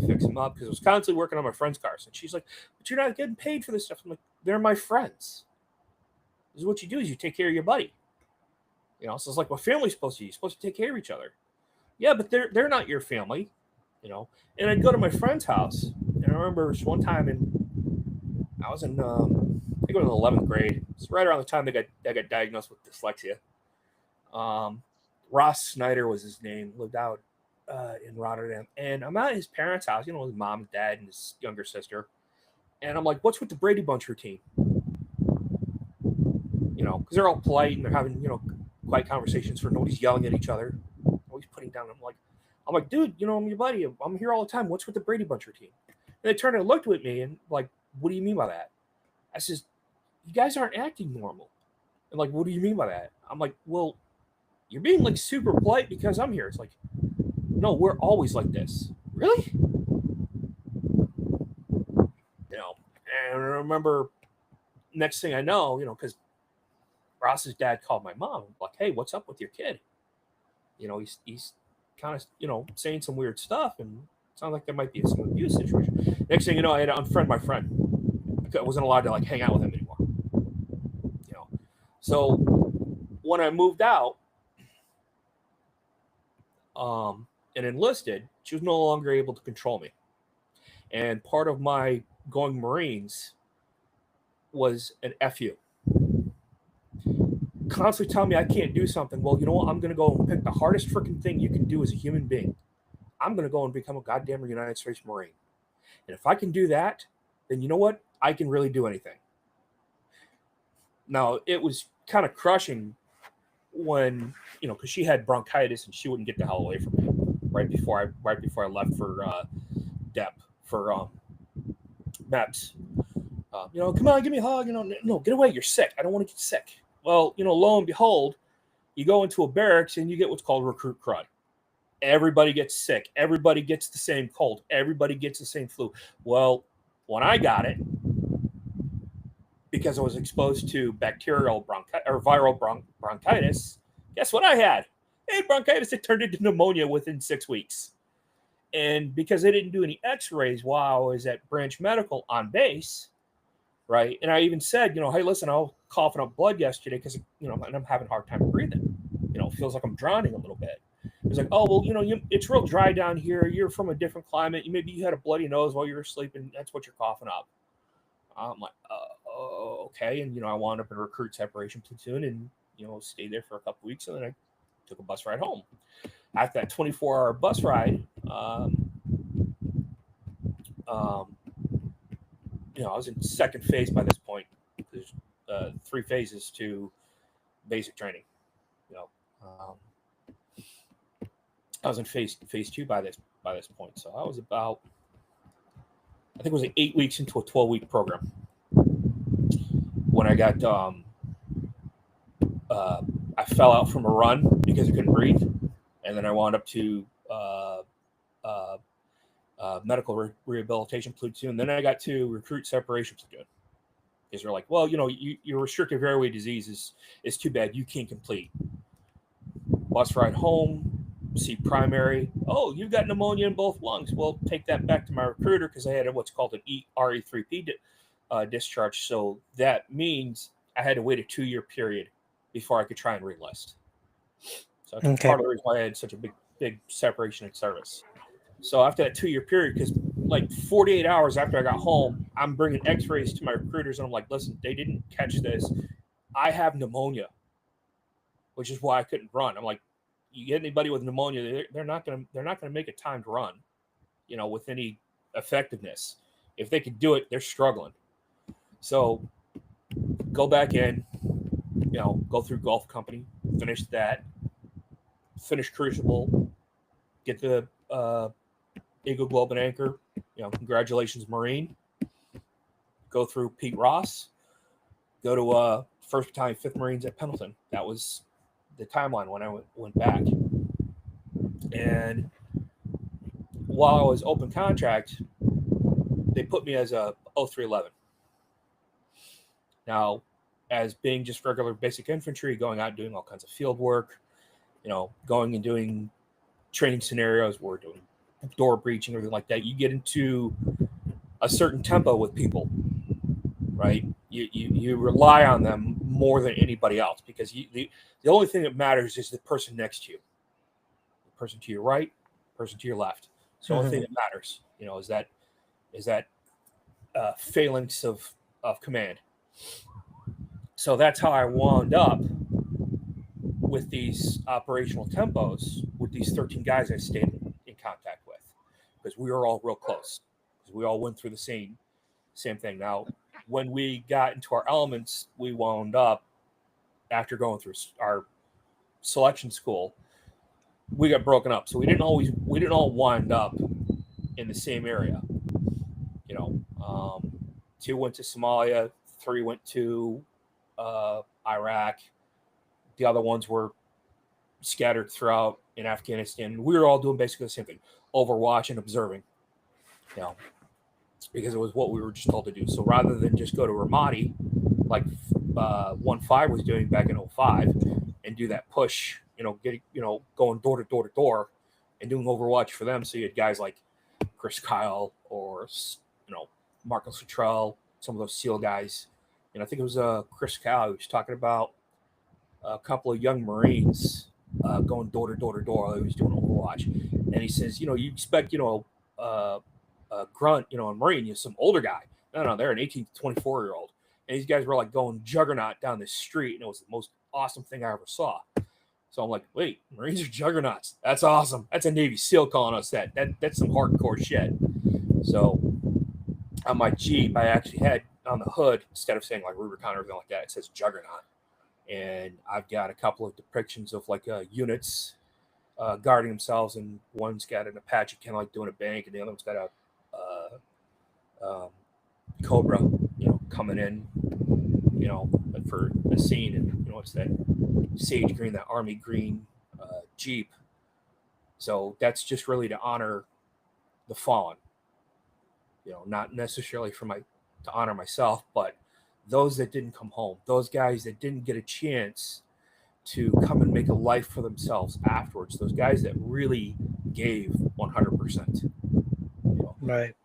fix them up. Because I was constantly working on my friend's cars. And she's like, but you're not getting paid for this stuff. I'm like, they're my friends. This is what you do is you take care of your buddy. So it's like what family's supposed to do. You're supposed to take care of each other. Yeah, but they're not your family. And I'd go to my friend's house. And I remember one time I was in I think it was 11th grade. It's right around the time I got diagnosed with dyslexia. Ross Snyder was his name, lived out in Rotterdam. And I'm at his parents' house, his mom and dad and his younger sister. And I'm like, what's with the Brady Bunch routine? Because they're all polite and they're having, quiet conversations where nobody's yelling at each other. Nobody's putting down. I'm like, dude, I'm your buddy. I'm here all the time. What's with the Brady Bunch routine? And they turned and looked at me and like, what do you mean by that? I says, you guys aren't acting normal. And like, what do you mean by that? I'm like, well, you're being like super polite because I'm here. It's like, no, we're always like this. Really? And I remember next thing I know, because Ross's dad called my mom, like, hey, what's up with your kid? He's kind of, saying some weird stuff and it sounds like there might be some abuse situation. Next thing you know, I had to unfriend my friend. I wasn't allowed to like hang out with him anymore. So when I moved out, and enlisted, she was no longer able to control me. And part of my going Marines was an FU. Constantly telling me I can't do something. Well, you know what? I'm going to go and pick the hardest freaking thing you can do as a human being. I'm going to go and become a goddamn United States Marine. And if I can do that, then you know what? I can really do anything. Now, it was kind of crushing when, because she had bronchitis and she wouldn't get the hell away from me right before I left for DEP, for MEPS. Come on, give me a hug. No, get away. You're sick. I don't want to get sick. Well, lo and behold, you go into a barracks and you get what's called recruit crud. Everybody gets sick. Everybody gets the same cold. Everybody gets the same flu. Well, when I got it, because I was exposed to bacterial or viral bronchitis, guess what I had? I had bronchitis that turned into pneumonia within 6 weeks. And because they didn't do any x-rays while I was at Branch Medical on base, right? And I even said, hey, listen, I was coughing up blood yesterday because, and I'm having a hard time breathing. It feels like I'm drowning a little bit. It was like, oh, well, it's real dry down here. You're from a different climate. Maybe you had a bloody nose while you were sleeping. That's what you're coughing up. I'm like, okay. And, I wound up in a recruit separation platoon and, stayed there for a couple weeks. And then I took a bus ride home. After that 24-hour bus ride, I was in second phase by this point. There's 3 phases to basic training. I was in phase 2 by this point. So I was about, I think it was 8 weeks into a 12-week program when I got, I fell out from a run because I couldn't breathe. And then I wound up to medical rehabilitation platoon. Then I got to recruit separation platoon. Because they're like, well, your restrictive airway disease is too bad. You can't complete. Bus ride home, see primary. Oh, you've got pneumonia in both lungs. Well, take that back to my recruiter because I had what's called an RE3P discharge. So that means I had to wait a 2-year period before I could try and re-enlist. So that's part of the reason why I had such a big separation in service. So after that 2-year period, because like 48 hours after I got home, I'm bringing x-rays to my recruiters and I'm like, listen, they didn't catch this. I have pneumonia, which is why I couldn't run. I'm like, you get anybody with pneumonia, they're not gonna make a timed run, with any effectiveness. If they could do it, they're struggling. So go back in, go through Gulf Company, finish that, finish Crucible, get the Eagle Globe and Anchor, congratulations, Marine. Go through Pete Ross, go to 1st Battalion, 5th Marines at Pendleton. That was the timeline when I went back. And while I was open contract, they put me as a 0311. Now, as being just regular basic infantry, going out and doing all kinds of field work, going and doing training scenarios, we're doing door breaching, everything like that. You get into a certain tempo with people, right? You rely on them more than anybody else because the only thing that matters is the person next to you, the person to your right, person to your left. It's the only thing that matters, is that phalanx of command. So that's how I wound up with these operational tempos with these 13 guys I stayed in contact with, because we were all real close, because we all went through the same thing. Now, when we got into our elements, we wound up, after going through our selection school, we got broken up. So we didn't all wind up in the same area. 2 went to Somalia, 3 went to Iraq. The other ones were scattered throughout in Afghanistan. We were all doing basically the same thing, overwatch and observing, because it was what we were just told to do. So rather than just go to Ramadi, like 1-5 was doing back in 05, and do that push, going door to door to door and doing overwatch for them. So you had guys like Chris Kyle or, Marcus Luttrell, some of those SEAL guys. And I think it was Chris Kyle who was talking about a couple of young Marines going door to door to door. He was doing Overwatch, and he says, you expect, a grunt, a Marine, some older guy. No, they're an 18 to 24-year-old, and these guys were like going juggernaut down the street, and it was the most awesome thing I ever saw. So I'm like, wait, Marines are juggernauts. That's awesome. That's a Navy SEAL calling us that. That's some hardcore shit. So on my Jeep, I actually had on the hood, instead of saying like Rubicon or anything like that, it says Juggernaut. And I've got a couple of depictions of like units guarding themselves, and one's got an Apache kind of like doing a bank, and the other one's got a Cobra, coming in, for a scene, and it's that sage green, that army green Jeep. So that's just really to honor the fallen, not necessarily to honor myself, but those that didn't come home, those guys that didn't get a chance to come and make a life for themselves afterwards, those guys that really gave 100%.
Right.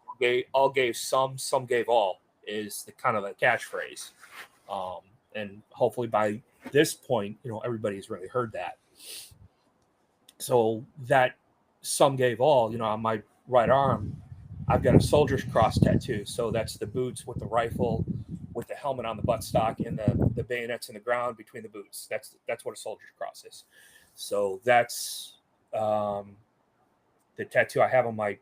All gave some gave all is the kind of the catchphrase. And hopefully by this point, everybody's really heard that. So that some gave all, on my right arm, I've got a soldier's cross tattoo. So that's the boots with the rifle, with the helmet on the buttstock, and the bayonets in the ground between the boots. That's what a soldier's cross is. So that's the tattoo I have on my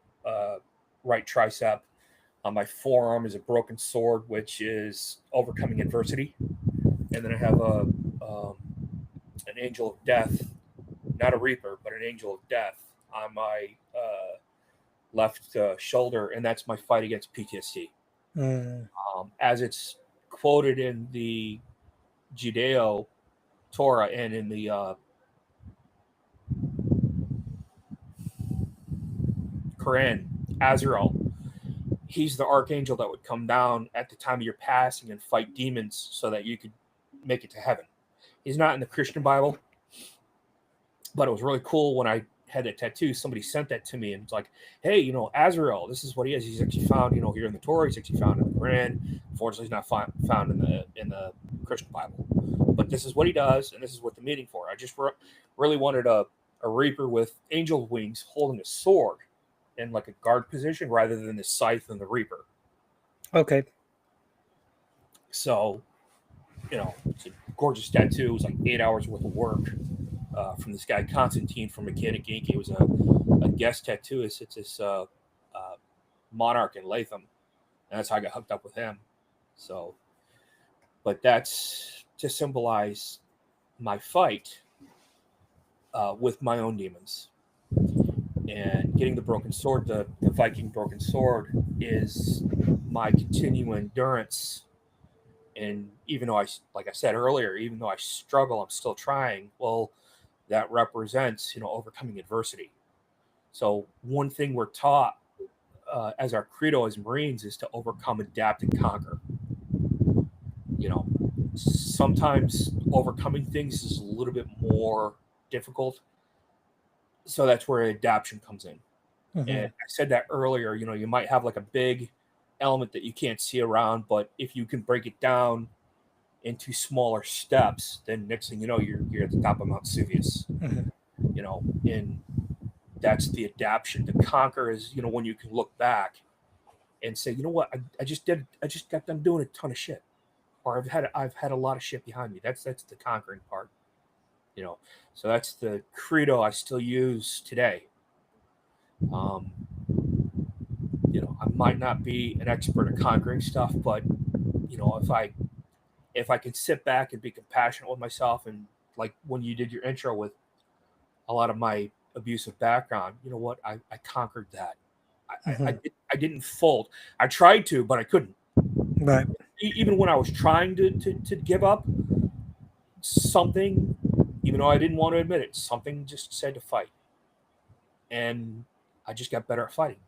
right tricep. On my forearm is a broken sword, which is overcoming adversity. And then I have an angel of death, not a reaper, but an angel of death on my left shoulder, and that's my fight against PTSD. As it's quoted in the Judeo Torah and in the Quran, Azrael, he's the archangel that would come down at the time of your passing and fight demons so that you could make it to heaven. He's not in the Christian Bible, but it was really cool when I had that tattoo. Somebody sent that to me and it's like, hey, Azrael, this is what he is. He's actually found, here in the Torah. He's actually found in the Quran. Unfortunately, he's not found in the Christian Bible. But this is what he does, and this is what the meaning for. I just really wanted a reaper with angel wings holding a sword in like a guard position rather than the scythe and the reaper.
Okay.
So, it's a gorgeous tattoo. It was like 8 hours worth of work from this guy Constantine from Mechanic Inc. He was a guest tattooist. It's this Monarch in Latham, and that's how I got hooked up with him. So, but that's to symbolize my fight with my own demons. And getting the broken sword, the Viking broken sword, is my continuing endurance. And even though like I said earlier, even though I struggle, I'm still trying. Well, that represents, overcoming adversity. So one thing we're taught as our credo as Marines is to overcome, adapt, and conquer. Sometimes overcoming things is a little bit more difficult. So that's where adaptation comes in. Mm-hmm. And I said that earlier, you might have like a big element that you can't see around, but if you can break it down into smaller steps, then next thing you know, you're at the top of Mount Vesuvius. Mm-hmm. And that's the adaptation. The conquer is, when you can look back and say, what, I just got done doing a ton of shit, or I've had a lot of shit behind me. That's the conquering part. So that's the credo I still use today. I might not be an expert at conquering stuff, but if I can sit back and be compassionate with myself, and like when you did your intro with a lot of my abusive background, I conquered that. I didn't fold. I tried to, but I couldn't.
Right.
Even when I was trying to give up, something, even though I didn't want to admit it, something just said to fight. And I just got better at fighting.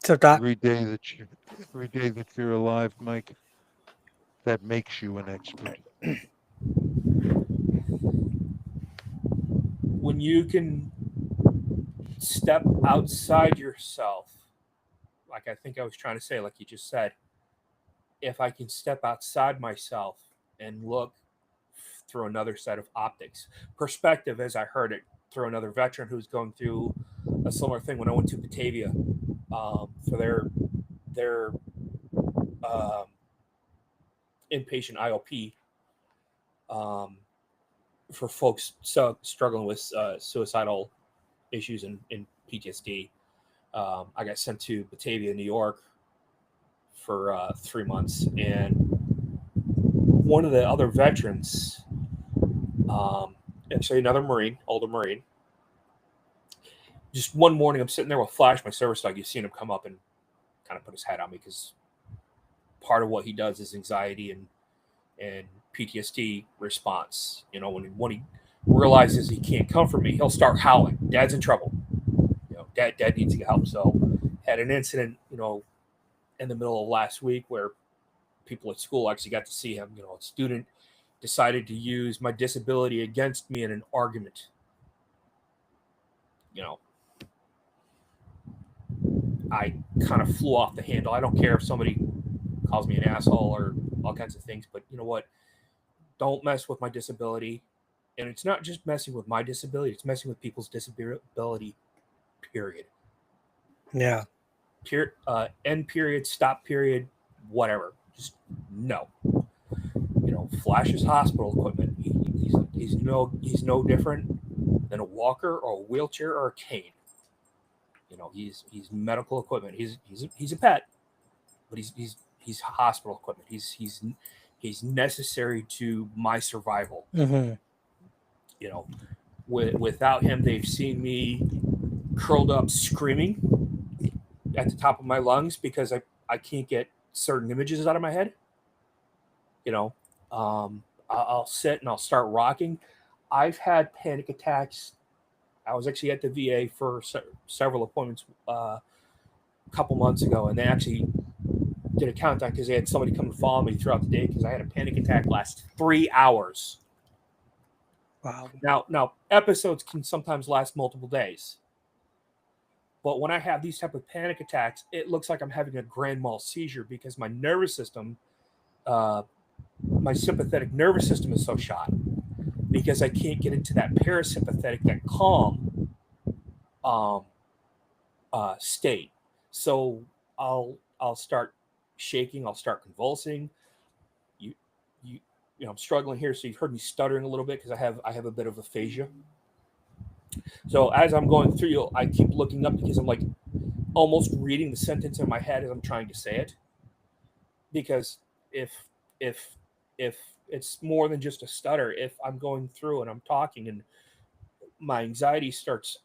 So, Doc,
every day that you're alive, Mike, that makes you an expert.
When you can step outside yourself, like I think I was trying to say, like you just said, if I can step outside myself and look through another set of optics. Perspective, as I heard it, through another veteran who's going through a similar thing when I went to Batavia for their inpatient IOP for folks struggling with suicidal issues and PTSD. I got sent to Batavia, New York for 3 months, and one of the other veterans, actually another Marine, older Marine, just one morning I'm sitting there with Flash, my service dog. You've seen him come up and kind of put his head on me because part of what he does is anxiety and PTSD response. You know, when he realizes he can't comfort me, he'll start howling. Dad's in trouble. You know, dad needs to get help. So had an incident, you know, in the middle of last week where people at school actually got to see him. You know, a student decided to use my disability against me in an argument. You know, I kind of flew off the handle. I don't care if somebody calls me an asshole or all kinds of things, but you know what? Don't mess with my disability. And it's not just messing with my disability, it's messing with people's disability, period.
Yeah.
End period, stop period, whatever. Just no. You know, Flash's hospital equipment. He's no different than a walker or a wheelchair or a cane. You know, he's medical equipment. He's a pet, but he's hospital equipment. He's necessary to my survival.
Mm-hmm.
You know, without him, they've seen me curled up screaming at the top of my lungs because I can't get certain images out of my head. You know, I'll sit and I'll start rocking. I've had panic attacks. I was actually at the VA for several appointments a couple months ago, and they actually did a countdown because they had somebody come and follow me throughout the day because I had a panic attack last 3 hours.
Wow.
Now episodes can sometimes last multiple days. But when I have these type of panic attacks, it looks like I'm having a grand mal seizure because my nervous system, my sympathetic nervous system is so shot because I can't get into that parasympathetic, that calm state. So I'll start shaking, I'll start convulsing. You know, I'm struggling here, so you've heard me stuttering a little bit because I have a bit of aphasia. So as I'm going through, I keep looking up because I'm like almost reading the sentence in my head as I'm trying to say it. Because if it's more than just a stutter, if I'm going through and I'm talking and my anxiety starts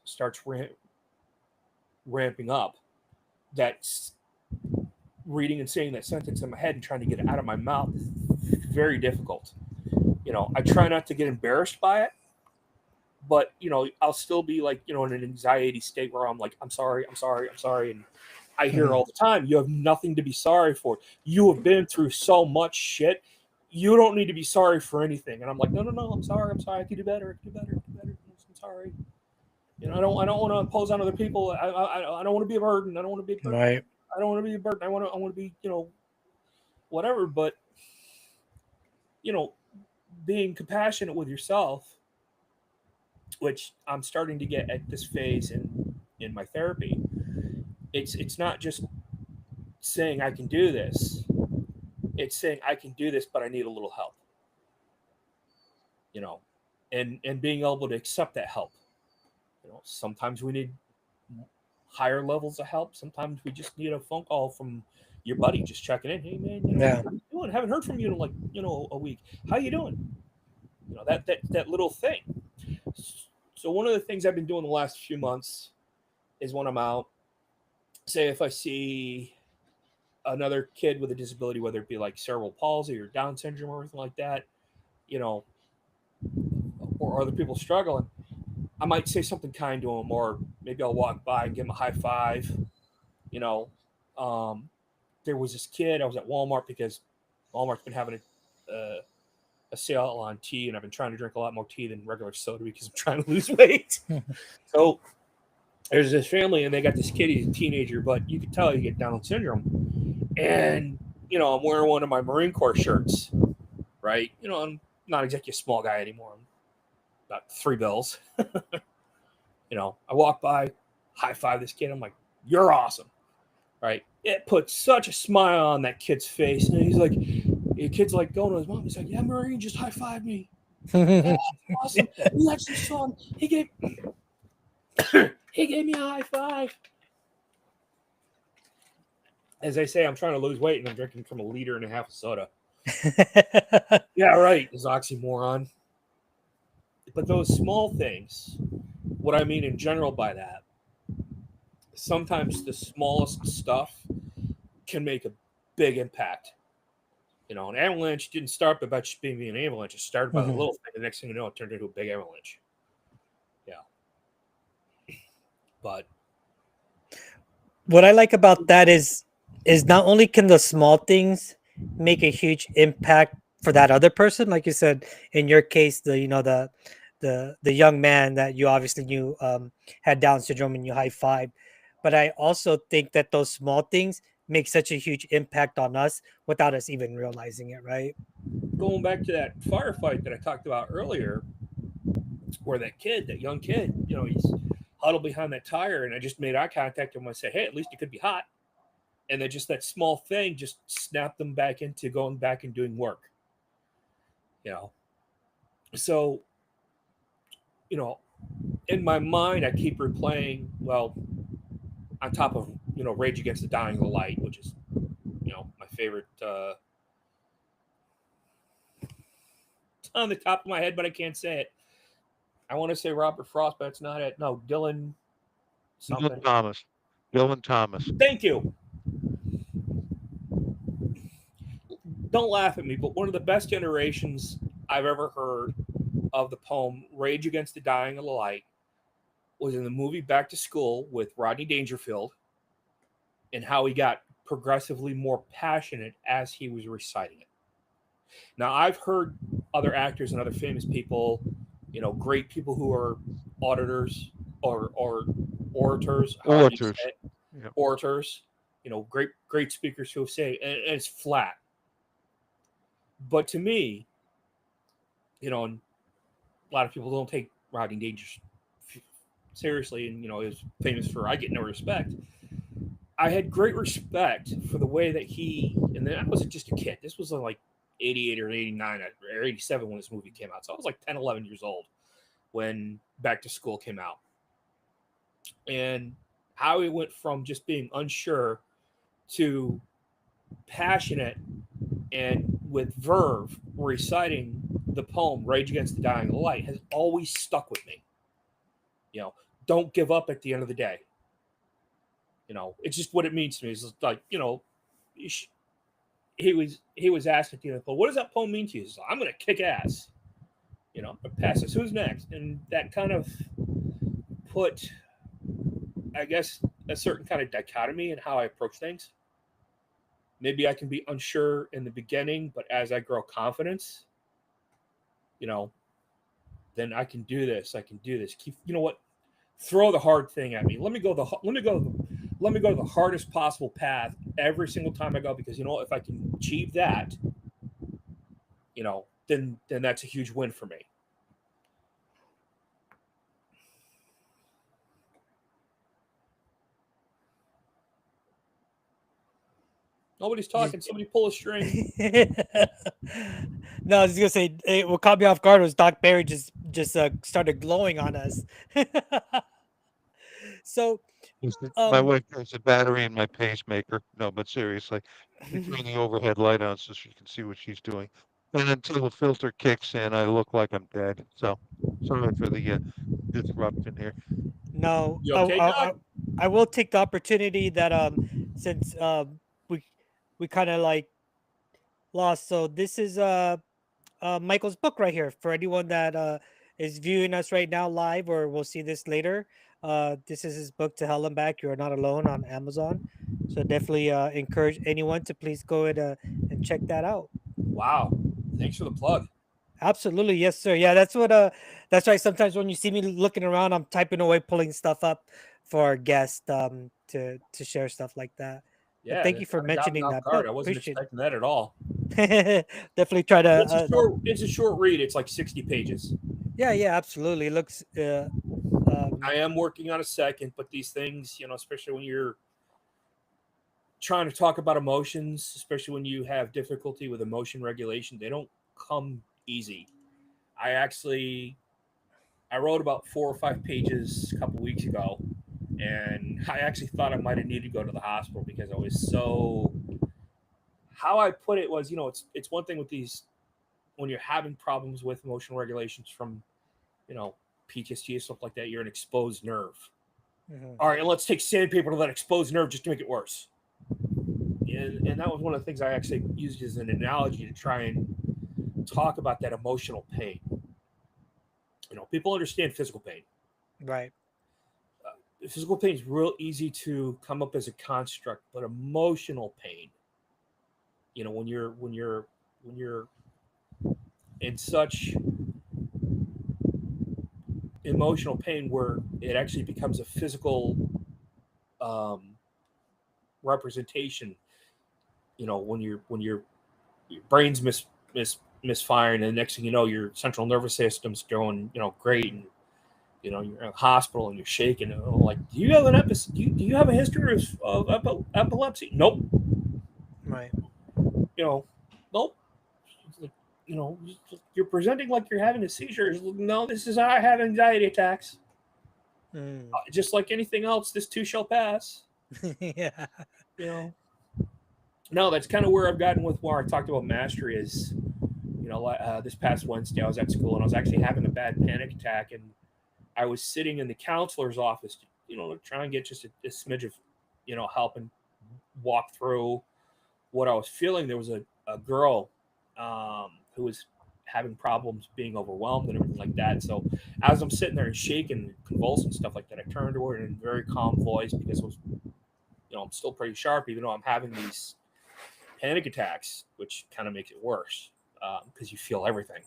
ramping up, that's reading and saying that sentence in my head and trying to get it out of my mouth is very difficult. You know, I try not to get embarrassed by it, but you know, I'll still be like, you know, in an anxiety state where I'm like, I'm sorry. And I hear all the time, you have nothing to be sorry for. You have been through so much shit. You don't need to be sorry for anything. And I'm like, no, I'm sorry. I could do better. I'm sorry. You know, I don't want to impose on other people. I don't want to be a burden. I don't want to be a burden.
Right.
I don't want to be a burden. I want to be, you know, whatever. But, you know, being compassionate with yourself, which I'm starting to get at this phase in my therapy, it's not just saying I can do this. It's saying I can do this, but I need a little help. You know, and being able to accept that help. You know, sometimes we need higher levels of help. Sometimes we just need a phone call from your buddy just checking in. Hey man, you know, how you doing? Haven't heard from you in like, you know, a week. How you doing? You know, that little thing. So one of the things I've been doing the last few months is when I'm out, say if I see another kid with a disability, whether it be like cerebral palsy or Down syndrome or anything like that, you know, or other people struggling, I might say something kind to them, or maybe I'll walk by and give them a high five. You know, there was this kid, I was at Walmart because Walmart's been having a sale on tea, and I've been trying to drink a lot more tea than regular soda because I'm trying to lose weight. So there's this family, and they got this kid, he's a teenager, but you can tell he get Down syndrome. And, you know, I'm wearing one of my Marine Corps shirts, right? You know, not exactly a small guy anymore. I'm about 3 bills. I walk by, high five this kid. I'm like, "You're awesome." Right? It put such a smile on that kid's face. And he's like, the kid's like going to his mom. He's like, "Yeah, Marine just high fived me. Oh, awesome. We actually saw him. He gave me a high five." As I say, I'm trying to lose weight and I'm drinking from 1.5 liters of soda. Yeah, right. Is oxymoron. But those small things, what I mean in general by that, sometimes the smallest stuff can make a big impact. An avalanche didn't start by just being an avalanche. It started by the little thing. The next thing you know, it turned into a big avalanche. Yeah. But
what I like about that is not only can the small things make a huge impact for that other person, like you said, in your case, the young man that you obviously knew had Down syndrome and you high five, but I also think that those small things make such a huge impact on us without us even realizing it, right?
going back to that firefight that I talked about earlier, where that young kid, he's huddled behind that tire, and I just made eye contact with him and I said, "Hey, at least it could be hot." And then just that small thing just snapped them back into going back and doing work. So, in my mind, I keep replaying, well, on top of, Rage Against the Dying of the Light, which is, my favorite, it's on the top of my head, but I can't say it. I want to say Robert Frost, but it's not it. No, Dylan something.
Dylan Thomas.
Thank you. Don't laugh at me, but one of the best generations I've ever heard of the poem Rage Against the Dying of the Light was in the movie Back to School with Rodney Dangerfield, and how he got progressively more passionate as he was reciting it. Now, I've heard other actors and other famous people, great people who are auditors or orators,
Yep.
orators, great speakers who say, and it's flat. But to me, and a lot of people don't take Rodney Dangerfield seriously, and is famous for "I Get No Respect." I had great respect for the way that and then I was just a kid. This was like 88 or 89 or 87 when this movie came out. So I was like 10, 11 years old when Back to School came out. And how he went from just being unsure to passionate and with verve reciting the poem Rage Against the Dying of the Light has always stuck with me. Don't give up at the end of the day. It's just what it means to me. It's like, he was asked at the end of the poem, "What does that poem mean to you?" He's like, "I'm going to kick ass. Pass this. Who's next?" And that kind of put, I guess, a certain kind of dichotomy in how I approach things. Maybe I can be unsure in the beginning, but as I grow confidence, then I can do this. I can do this. Keep, what? Throw the hard thing at me. Let me go the hardest possible path every single time I go, because if I can achieve that, then that's a huge win for me. Nobody's talking. Somebody pull a string.
No, I was just gonna say what caught me off guard was Doc Barry just started glowing on us. So
My wife has a battery in my pacemaker. No, but seriously, I turn the overhead light on so she can see what she's doing. And until the filter kicks in, I look like I'm dead. So sorry for the disruption here.
No,
You okay, Doc?
I will take the opportunity that since we kind of like lost. So this is Michael's book right here for anyone that is viewing us right now live, or we'll see this later. This is his book, To Hell and Back. You Are Not Alone, on Amazon. So definitely encourage anyone to please go ahead and check that out.
Wow. Thanks for the plug.
Absolutely. Yes, sir. Yeah, that's right. Sometimes when you see me looking around, I'm typing away, pulling stuff up for our guest to share stuff like that.
Yeah.
But thank you for mentioning that book.
I wasn't
Appreciate it.
expecting that at all.
Definitely try to.
It's a short read. It's like 60 pages.
Yeah, absolutely. It looks.
I am working on a second, but these things, especially when you're trying to talk about emotions, especially when you have difficulty with emotion regulation, they don't come easy. I wrote about 4 or 5 pages a couple weeks ago, and I actually thought I might have needed to go to the hospital because I was so. How I put it was, it's one thing with these when you're having problems with emotional regulations from, PTSD and stuff like that. You're an exposed nerve. All right, and let's take sandpaper to that exposed nerve just to make it worse. And that was one of the things I actually used as an analogy to try and talk about that emotional pain. People understand physical pain.
Right.
Physical pain is real easy to come up as a construct, but emotional pain, when you're in such emotional pain where it actually becomes a physical representation, when your brain's misfiring, and the next thing you know, your central nervous system's going, great, and you're in a hospital and you're shaking. And like, do you have an episode? Do you have a history of epilepsy? Nope.
Right.
Nope. You're presenting like you're having a seizure. No, this is how I have anxiety attacks. Just like anything else, this too shall pass.
Yeah.
No, that's kind of where I've gotten with where I talked about mastery is, this past Wednesday I was at school and I was actually having a bad panic attack, and I was sitting in the counselor's office, to try and get just a smidge of, help and walk through what I was feeling. There was a girl who was having problems being overwhelmed and everything like that. So as I'm sitting there and shaking, convulsing, stuff like that, I turned to her in a very calm voice because it was, I'm still pretty sharp, even though I'm having these panic attacks, which kind of makes it worse because you feel everything.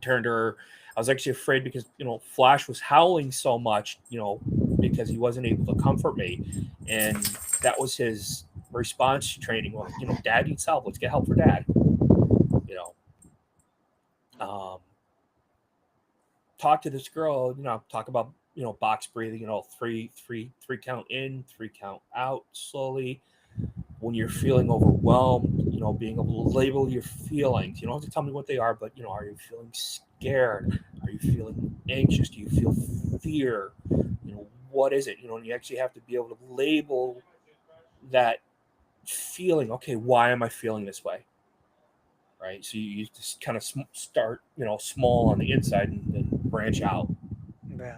Turned to her. I was actually afraid because, Flash was howling so much, because he wasn't able to comfort me. And that was his response to training. Well, Dad needs help. Let's get help for Dad. Talk to this girl, talk about, box breathing, three count in, 3 count out slowly. When you're feeling overwhelmed, being able to label your feelings. You don't have to tell me what they are, but, are you feeling scared? Are you feeling anxious? Do you feel fear? What is it? And you actually have to be able to label that feeling. Okay, why am I feeling this way? Right. So you just kind of start, small on the inside and then branch out.
Yeah.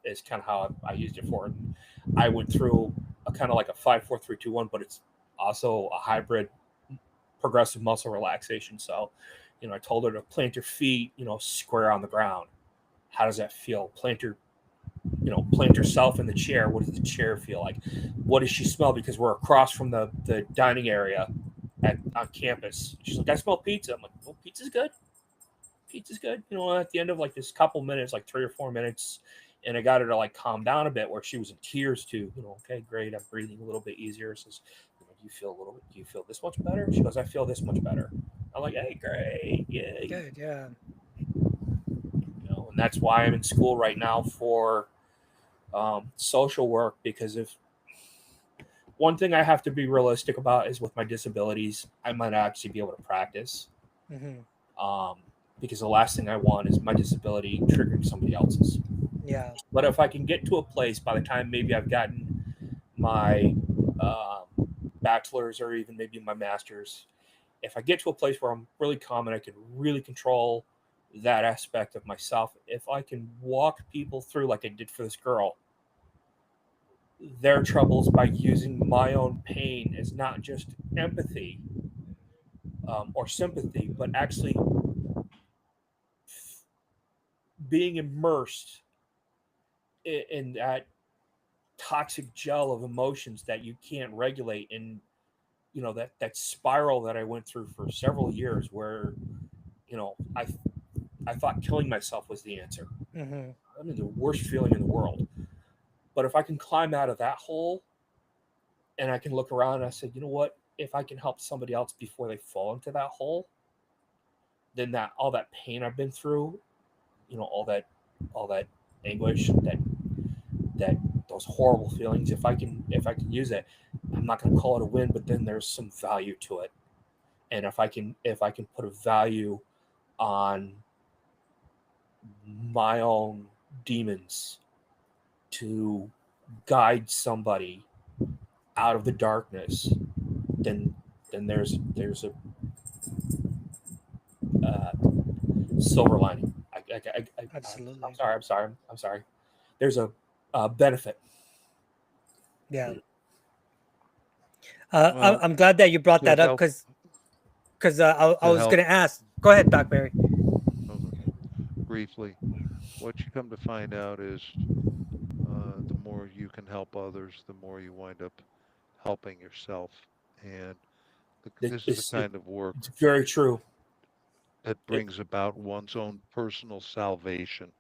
Is kind of how I used it for. And I went through a kind of like a 5, 4, 3, 2, 1, but it's also a hybrid progressive muscle relaxation. So, I told her to plant your feet, square on the ground. How does that feel? Plant yourself in the chair. What does the chair feel like? What does she smell? Because we're across from the dining area on campus. She's like, I smell pizza. I'm like, well, pizza's good. Pizza's good. At the end of like this couple minutes, like 3 or 4 minutes, and I got her to like calm down a bit where she was in tears too. Okay, great. I'm breathing a little bit easier. Says, do you feel this much better? She goes, I feel this much better. I'm like, hey, great. Yeah.
Good. Yeah.
And that's why I'm in school right now for social work, because if one thing I have to be realistic about is with my disabilities, I might actually be able to practice. Because the last thing I want is my disability triggering somebody else's.
Yeah.
But if I can get to a place by the time maybe I've gotten my bachelor's or even maybe my master's, if I get to a place where I'm really calm and I can really control that aspect of myself, if I can walk people through like I did for this girl, their troubles by using my own pain as not just empathy or sympathy, but actually being immersed in that toxic gel of emotions that you can't regulate, and that spiral that I went through for several years where I thought killing myself was the answer. I mean, the worst feeling in the world. But if I can climb out of that hole and I can look around and I said, you know what, if I can help somebody else before they fall into that hole, then that all that pain I've been through, all that anguish, that those horrible feelings, if I can use it, I'm not going to call it a win, but then there's some value to it. And if I can put a value on my own demons to guide somebody out of the darkness, then there's a silver lining.
Absolutely.
I'm sorry. There's a benefit.
Yeah.
Well,
I'm glad that you brought
to
that up
help
because I
to
was
help
going to ask. Go ahead, Doc Barry.
briefly, what you come to find out is the more you can help others, the more you wind up helping yourself. And this is the kind of work
It's very true.
that
It,
brings about one's own personal salvation.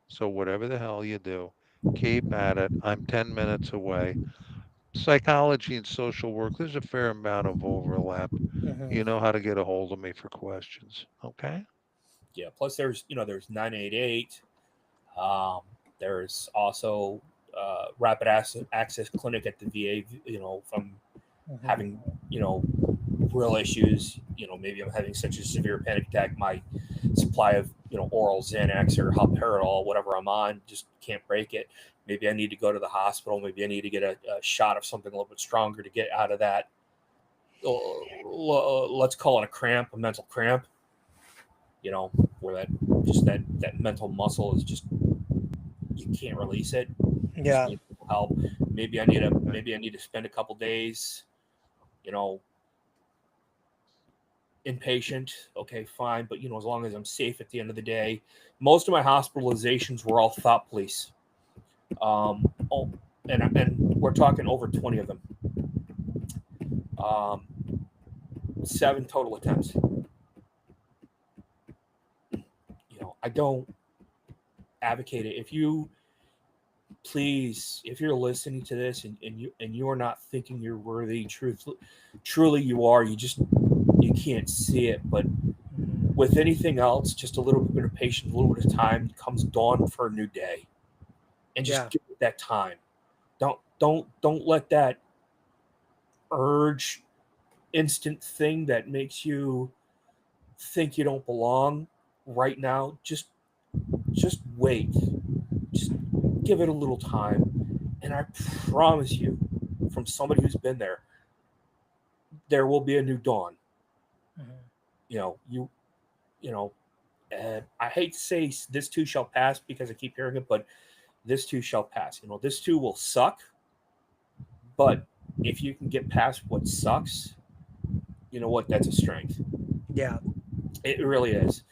So whatever the hell you do, keep at it. I'm 10 minutes away. Psychology and social work, there's a fair amount of overlap. You know how to get a hold of me for questions. Okay?
yeah. Plus, there's 988. There's also rapid access clinic at the VA. From having real issues. Maybe I'm having such a severe panic attack, my supply of oral Xanax or haloperidol, whatever I'm on, just can't break it. Maybe I need to go to the hospital. Maybe I need to get a shot of something a little bit stronger to get out of that. Let's call it a cramp, a mental cramp. Where that mental muscle is just, you can't release it.
Yeah.
Just need help. Maybe I need to spend a couple days, inpatient. Okay, fine, but as long as I'm safe at the end of the day. Most of my hospitalizations were all thought police. And we're talking over 20 of them. 7 total attempts. I don't advocate it. If you're listening to this and you are not thinking you're worthy, truly you are. You can't see it, but with anything else, just a little bit of patience, a little bit of time, comes dawn for a new day, and just give it that time. Don't let that urge, instant thing that makes you think you don't belong right now. Just wait. Just give it a little time, and I promise you, from somebody who's been there will be a new dawn. I hate to say this too shall pass because I keep hearing it, but this too shall pass. This too will suck, but if you can get past what sucks, you know what? That's a strength.
Yeah.
It really is.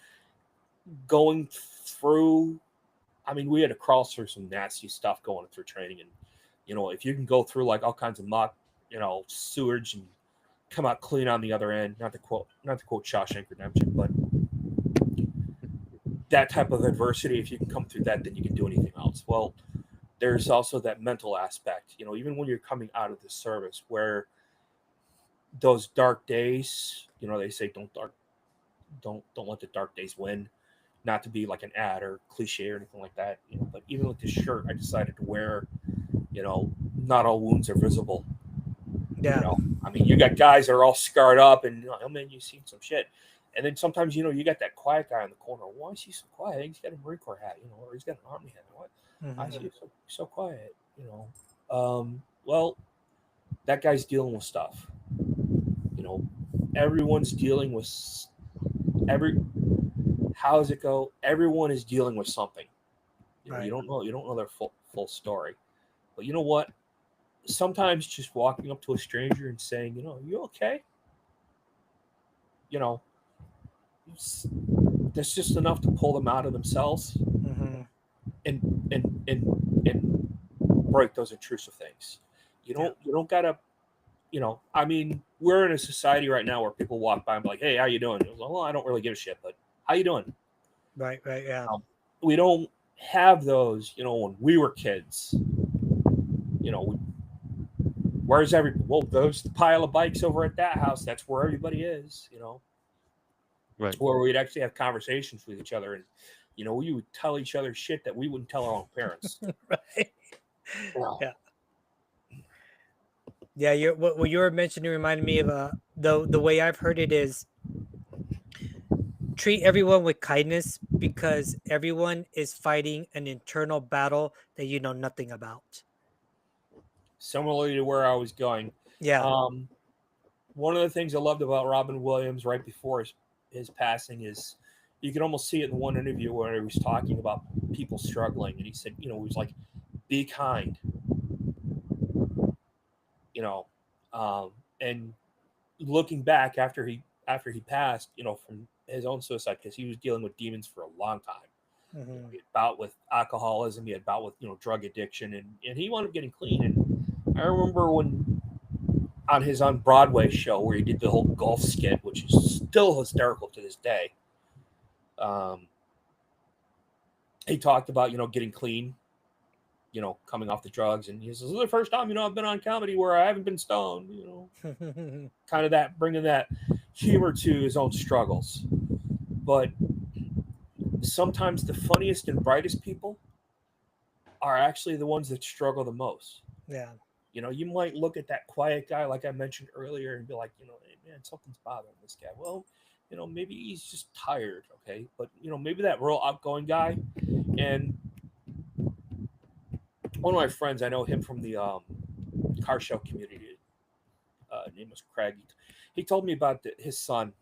Going through, we had to crawl through some nasty stuff going through training, and if you can go through like all kinds of muck, sewage, and come out clean on the other end. Not to quote Shawshank Redemption, but that type of adversity, if you can come through that, then you can do anything else. Well, there's also that mental aspect. Even when you're coming out of the service, where those dark days, they say don't let the dark days win. Not to be like an ad or cliche or anything like that, but even with this shirt I decided to wear, not all wounds are visible.
Yeah.
You got guys that are all scarred up and you've seen some shit. And then sometimes, you got that quiet guy in the corner. Why is he so quiet? I think he's got a Marine Corps hat, or he's got an Army hat. What? Why is he so quiet? Well, that guy's dealing with stuff. Everyone's dealing with how does it go? Everyone is dealing with something.
Right.
You don't know their full story. But you know what? Sometimes just walking up to a stranger and saying, you okay? That's just enough to pull them out of themselves and break those intrusive things. You don't gotta, we're in a society right now where people walk by and be like, hey, how you doing? Well, I don't really give a shit, but how you doing?
Right, yeah.
We don't have those, when we were kids. Where's everybody? Well, there's the pile of bikes over at that house. That's where everybody is, you know.
Right.
Where we'd actually have conversations with each other, and you know, we would tell each other shit that we wouldn't tell our own parents.
Right.
Wow.
Yeah. Yeah, what you were mentioning reminded me of the way I've heard it is treat everyone with kindness because everyone is fighting an internal battle that you know nothing about.
Similarly to where I was going.
Yeah.
One of the things I loved about Robin Williams right before his passing is you could almost see it in one interview where he was talking about people struggling, and he said, you know, he was like, "Be kind," you know, and looking back after he passed, you know, from his own suicide, because he was dealing with demons for a long time. You know, he had bout with alcoholism, he had bout with, you know, drug addiction, and he wound up getting clean. And I remember when on his on Broadway show where he did the whole golf skit, which is still hysterical to this day. He talked about, you know, getting clean, you know, coming off the drugs, and he says, "This is the first time, you know, I've been on comedy where I haven't been stoned," you know, kind of that bringing that humor to his own struggles. But sometimes the funniest and brightest people are actually the ones that struggle the most.
Yeah.
You know, you might look at that quiet guy, like I mentioned earlier, and be like, you know, hey, man, something's bothering this guy. Well, you know, maybe he's just tired, okay? But, you know, maybe that real outgoing guy. And one of my friends, I know him from the car show community. Name was Craig. He told me about his son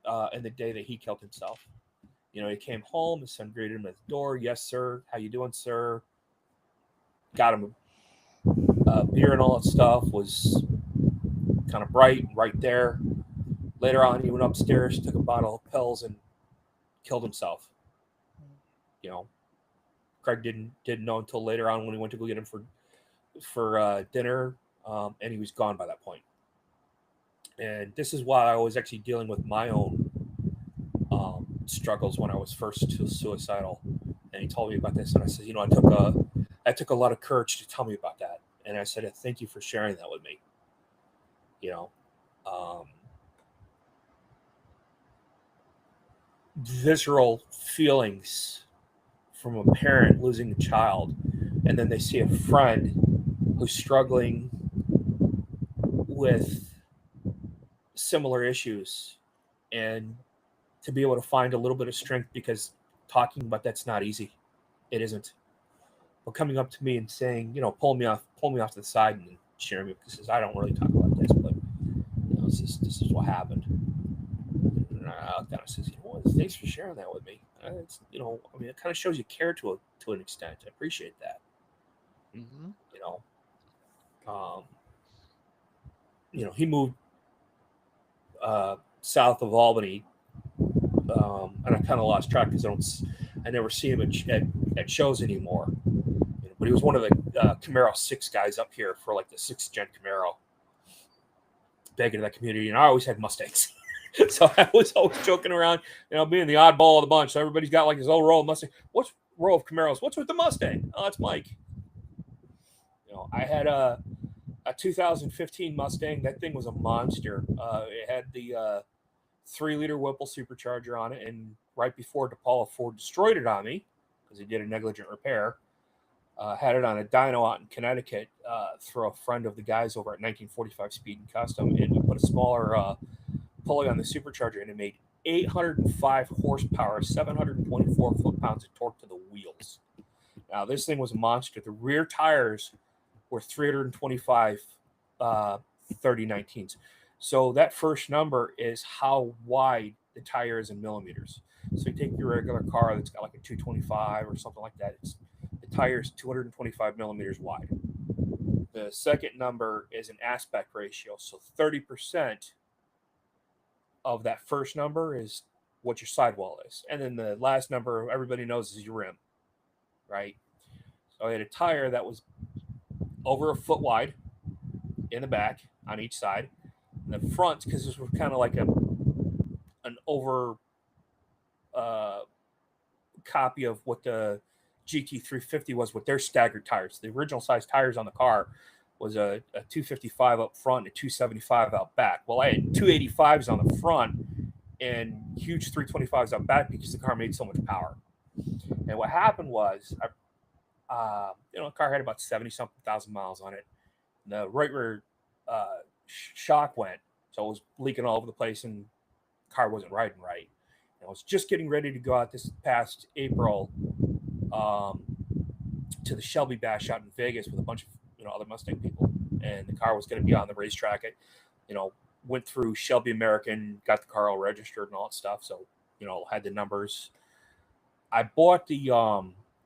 and the day that he killed himself. You know, he came home. His son greeted him at the door. "Yes, sir. How you doing, sir?" Got him beer and all that stuff. Was kind of bright right there. Later on, he went upstairs, took a bottle of pills, and killed himself. You know, Craig didn't know until later on when he went to go get him for dinner, and he was gone by that point. And this is why I was actually dealing with my own struggles when I was first suicidal. And he told me about this, and I said, you know, I took a lot of courage to tell me about that. And I said, thank you for sharing that with me. You know, visceral feelings from a parent losing a child, and then they see a friend who's struggling with similar issues, and to be able to find a little bit of strength, because talking about that's not easy. It isn't. But coming up to me and saying, you know, pull me off to the side and sharing me, because I don't really talk about this, but you know, this is what happened. And I looked down and says, you know what, thanks for sharing that with me. It's, you know, I mean, it kind of shows you care to an extent. I appreciate that.
Mm-hmm.
You know, he moved south of Albany, and I kind of lost track because I never see him at shows anymore. You know, but he was one of the Camaro 6 guys up here for like the 6th gen Camaro, big into that community, and I always had Mustangs. So I was always joking around, you know, being the oddball of the bunch. So everybody's got like this old row of Mustang. What's row of Camaros? What's with the Mustang? Oh, it's Mike. You know, I had a 2015 Mustang. That thing was a monster. It had the 3-liter Whipple supercharger on it, and right before DePaula Ford destroyed it on me because he did a negligent repair, had it on a dyno out in Connecticut through a friend of the guys over at 1945 Speed and Custom, and we put a smaller pulley on the supercharger, and it made 805 horsepower, 724 foot-pounds of torque to the wheels. Now, this thing was a monster. The rear tires were 325 3019s. So that first number is how wide the tire is in millimeters. So you take your regular car that's got like a 225 or something like that. The tire is 225 millimeters wide. The second number is an aspect ratio. So 30% of that first number is what your sidewall is. And then the last number everybody knows is your rim, right? So I had a tire that was over a foot wide in the back on each side. And the front, because this was kind of like an over copy of what the GT350 was with their staggered tires. The original size tires on the car was a 255 up front and a 275 out back. Well, I had 285s on the front and huge 325s out back because the car made so much power. And what happened was, the car had about 70-something thousand miles on it. The right rear shock went, so it was leaking all over the place, and the car wasn't riding right. And I was just getting ready to go out this past April to the Shelby Bash out in Vegas with a bunch of other Mustang people, and the car was going to be on the racetrack. It, went through Shelby American, got the car all registered and all that stuff. So, had the numbers. I bought the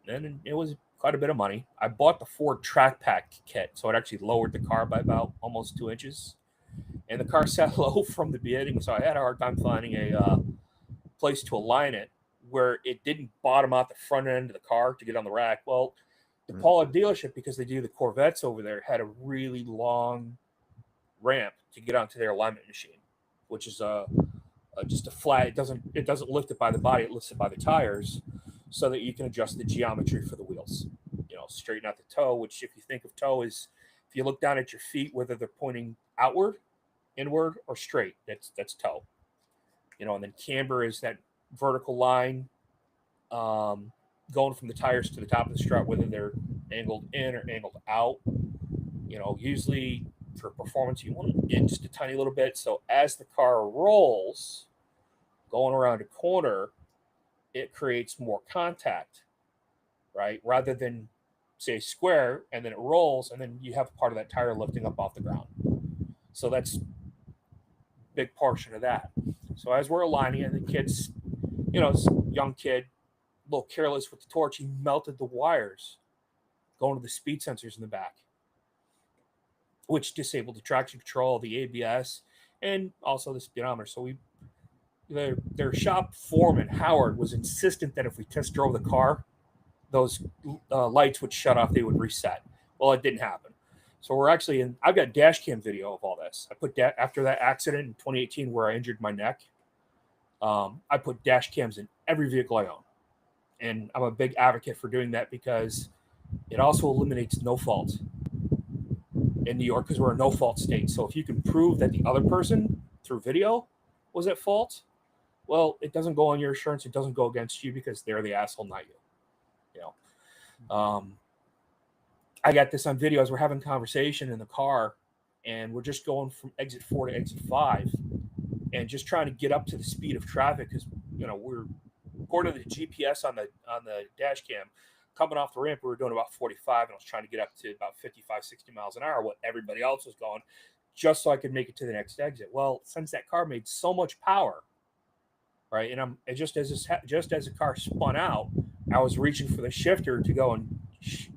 and it was quite a bit of money. I bought the Ford Track Pack kit, so it actually lowered the car by about almost 2 inches, and the car sat low from the beginning. So I had a hard time finding a place to align it where it didn't bottom out the front end of the car to get on the rack. Well, the Pollard dealership, because they do the Corvettes over there, had a really long ramp to get onto their alignment machine, which is just a flat. It doesn't lift it by the body; it lifts it by the tires, so that you can adjust the geometry for the wheels. Straighten out the toe. Which, if you think of toe, is if you look down at your feet, whether they're pointing outward, inward, or straight, that's toe. And then camber is that vertical line going from the tires to the top of the strut, whether they're angled in or angled out. Usually for performance, you want it in just a tiny little bit. So as the car rolls, going around a corner, it creates more contact, right? Rather than, say, square, and then it rolls, and then you have part of that tire lifting up off the ground. So that's a big portion of that. So as we're aligning it, the kid's, this young kid, a little careless with the torch, he melted the wires going to the speed sensors in the back, which disabled the traction control, the ABS, and also the speedometer. So their shop foreman, Howard, was insistent that if we test drove the car, those lights would shut off, they would reset. Well, it didn't happen. So we're actually I've got dash cam video of all this. I put that after that accident in 2018 where I injured my neck. I put dash cams in every vehicle I own. And I'm a big advocate for doing that because it also eliminates no fault in New York, because we're a no fault state. So if you can prove that the other person through video was at fault, well, it doesn't go on your insurance. It doesn't go against you because they're the asshole, not you. I got this on video as we're having a conversation in the car, and we're just going from exit 4 to exit 5 and just trying to get up to the speed of traffic because, we're, according to the GPS on the dash cam, coming off the ramp, we were doing about 45, and I was trying to get up to about 55, 60 miles an hour, what everybody else was going, just so I could make it to the next exit. Well, since that car made so much power, right, and just as the car spun out, I was reaching for the shifter to go and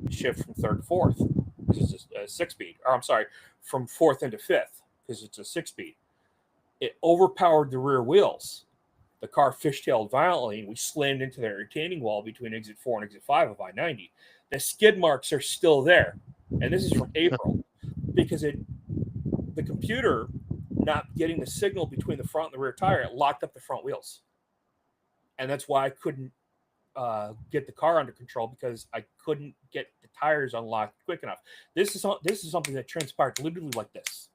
shift from 3rd to 4th. This is a 6-speed, or I'm sorry, from 4th into 5th, because it's a 6-speed. It overpowered the rear wheels. The car fishtailed violently, and we slammed into the retaining wall between exit 4 and exit 5 of I-90. The skid marks are still there, and this is from April, because the computer not getting the signal between the front and the rear tire, it locked up the front wheels, and that's why I couldn't get the car under control, because I couldn't get the tires unlocked quick enough. This is something that transpired literally like this.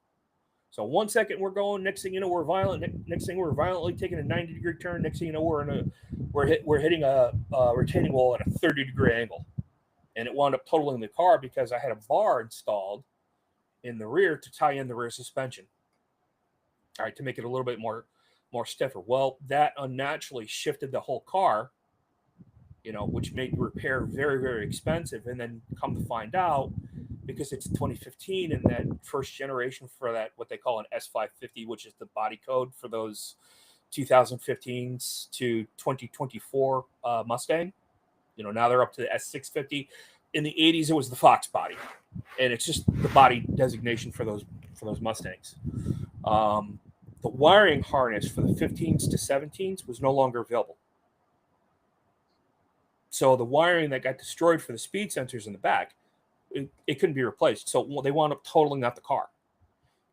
So 1 second we're going, next thing you know we're violent. Next thing we're violently taking a 90-degree turn. Next thing you know we're hitting a retaining wall at a 30-degree angle, and it wound up totaling the car because I had a bar installed in the rear to tie in the rear suspension. All right, to make it a little bit more stiffer. Well, that unnaturally shifted the whole car, which made repair very, very expensive. And then come to find out, because it's 2015 and that first generation for that, what they call an S550, which is the body code for those 2015s to 2024 Mustang. Now they're up to the S650. In the 80s, it was the Fox body, and it's just the body designation for those Mustangs. The wiring harness for the 15s to 17s was no longer available. So the wiring that got destroyed for the speed sensors in the back, it couldn't be replaced. So they wound up totaling out the car.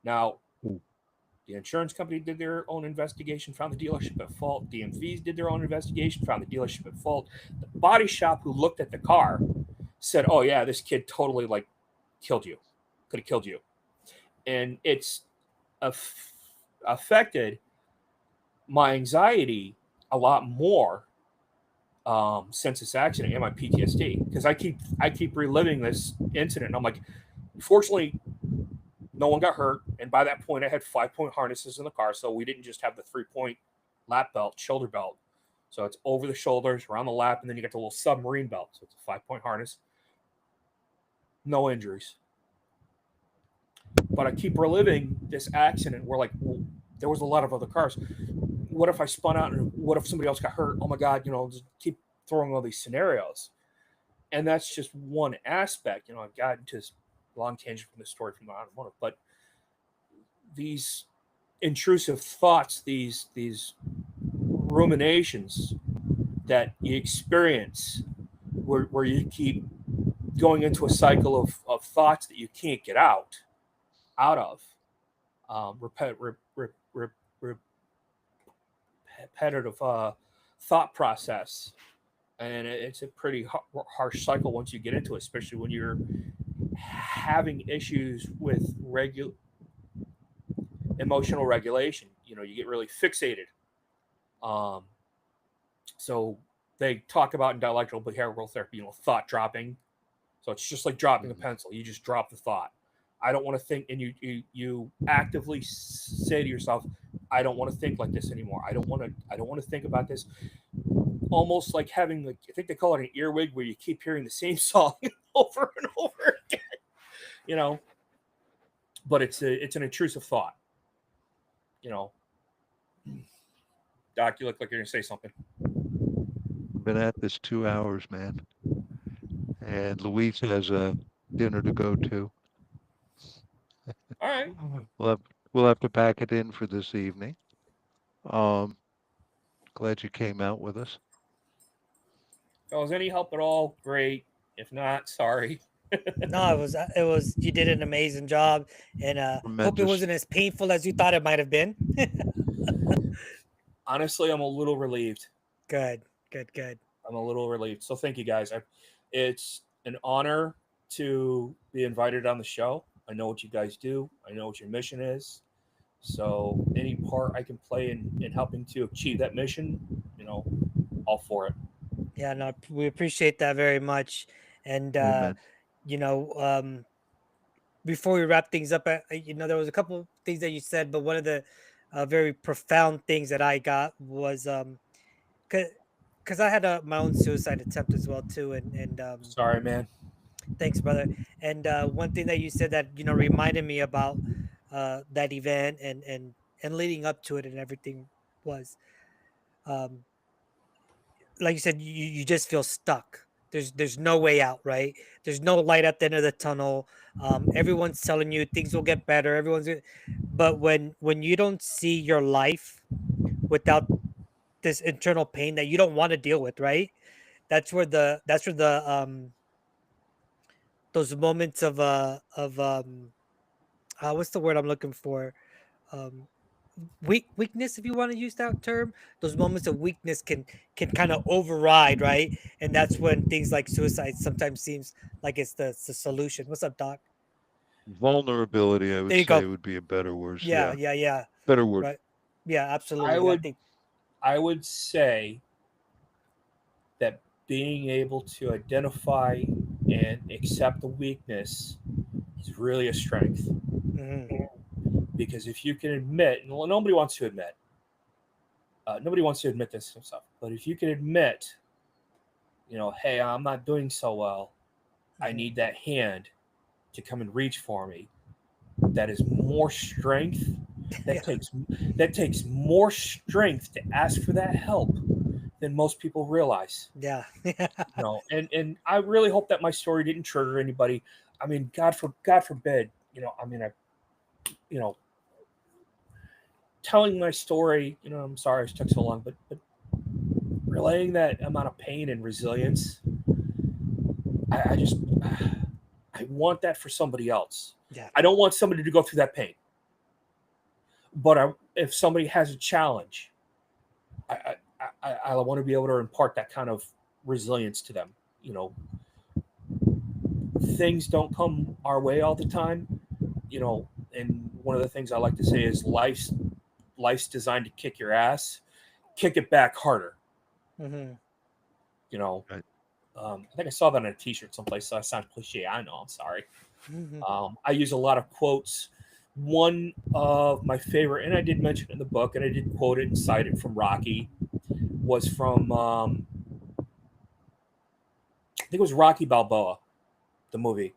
Now, the insurance company did their own investigation, found the dealership at fault. DMVs did their own investigation, found the dealership at fault. The body shop who looked at the car said, "Oh yeah, this kid totally killed you." could have killed you. And it's affected my anxiety a lot more since this accident and my PTSD, because I keep reliving this incident. And I'm like, fortunately, no one got hurt. And by that point, I had 5-point harnesses in the car, so we didn't just have the 3-point lap belt, shoulder belt. So it's over the shoulders, around the lap, and then you get the little submarine belt. So it's a 5-point harness. No injuries. But I keep reliving this accident where, like, well, there was a lot of other cars. What if I spun out, and what if somebody else got hurt? Oh my God, just keep throwing all these scenarios. And that's just one aspect. I've gotten into this long tangent from this story from the automotive, but these intrusive thoughts, these ruminations that you experience, where you keep going into a cycle of thoughts that you can't get out of, repetitive thought process. And it's a pretty harsh cycle once you get into it, especially when you're having issues with emotional regulation. You get really fixated. So they talk about in dialectical behavioral therapy, thought dropping. So it's just like dropping a pencil. You just drop the thought. I don't want to think, and you actively say to yourself, I don't want to think like this anymore. I don't want to think about this. Almost like having, like, I think they call it an earwig, where you keep hearing the same song over and over again. But it's an intrusive thought. Doc, you look like you're gonna say something.
Been at this 2 hours, man. And Luis has a dinner to go to.
All right.
We'll have to pack it in for this evening. Glad you came out with us.
If it was any help at all, great. If not, sorry.
No, it was you did an amazing job, and hope it wasn't as painful as you thought it might have been.
Honestly, I'm a little relieved.
Good.
I'm a little relieved. So thank you guys. It's an honor to be invited on the show. I know what you guys do. I know what your mission is. So any part I can play in helping to achieve that mission, all for it.
Yeah, no, we appreciate that very much. And before we wrap things up, there was a couple things that you said, but one of the very profound things that I got was because I had my own suicide attempt as well too, and
sorry, man.
Thanks, brother. And one thing that you said that reminded me about that event and leading up to it and everything was, like you said, you just feel stuck. There's no way out, right? There's no light at the end of the tunnel. Everyone's telling you things will get better. But when you don't see your life without this internal pain that you don't want to deal with, right? That's where the those moments of what's the word I'm looking for? Weakness, if you want to use that term. Those moments of weakness can kind of override, right? And that's when things like suicide sometimes seems like it's the solution. What's up, Doc?
Vulnerability, I would say, would be a better word.
Yeah.
Better word.
Right. Yeah, absolutely.
I would say that being able to identify and accept the weakness is really a strength.
Mm-hmm.
Because if you can admit, and nobody wants to admit this himself, but if you can admit, hey, I'm not doing so well, I need that hand to come and reach for me. That is more strength. That takes more strength to ask for that help than most people realize.
Yeah.
And I really hope that my story didn't trigger anybody. I mean, God forbid, telling my story, I'm sorry it took so long, but relaying that amount of pain and resilience, I want that for somebody else.
Yeah.
I don't want somebody to go through that pain. But if somebody has a challenge, I want to be able to impart that kind of resilience to them. things don't come our way all the time, and one of the things I like to say is life's designed to kick your ass, kick it back harder.
Mm-hmm.
Right.
I think I saw that on a T-shirt someplace. So I sound cliche. I know. I'm sorry.
Mm-hmm.
I use a lot of quotes. One of my favorite, and I did mention it in the book, and I did quote it and cite it from Rocky, was from I think it was Rocky Balboa, the movie,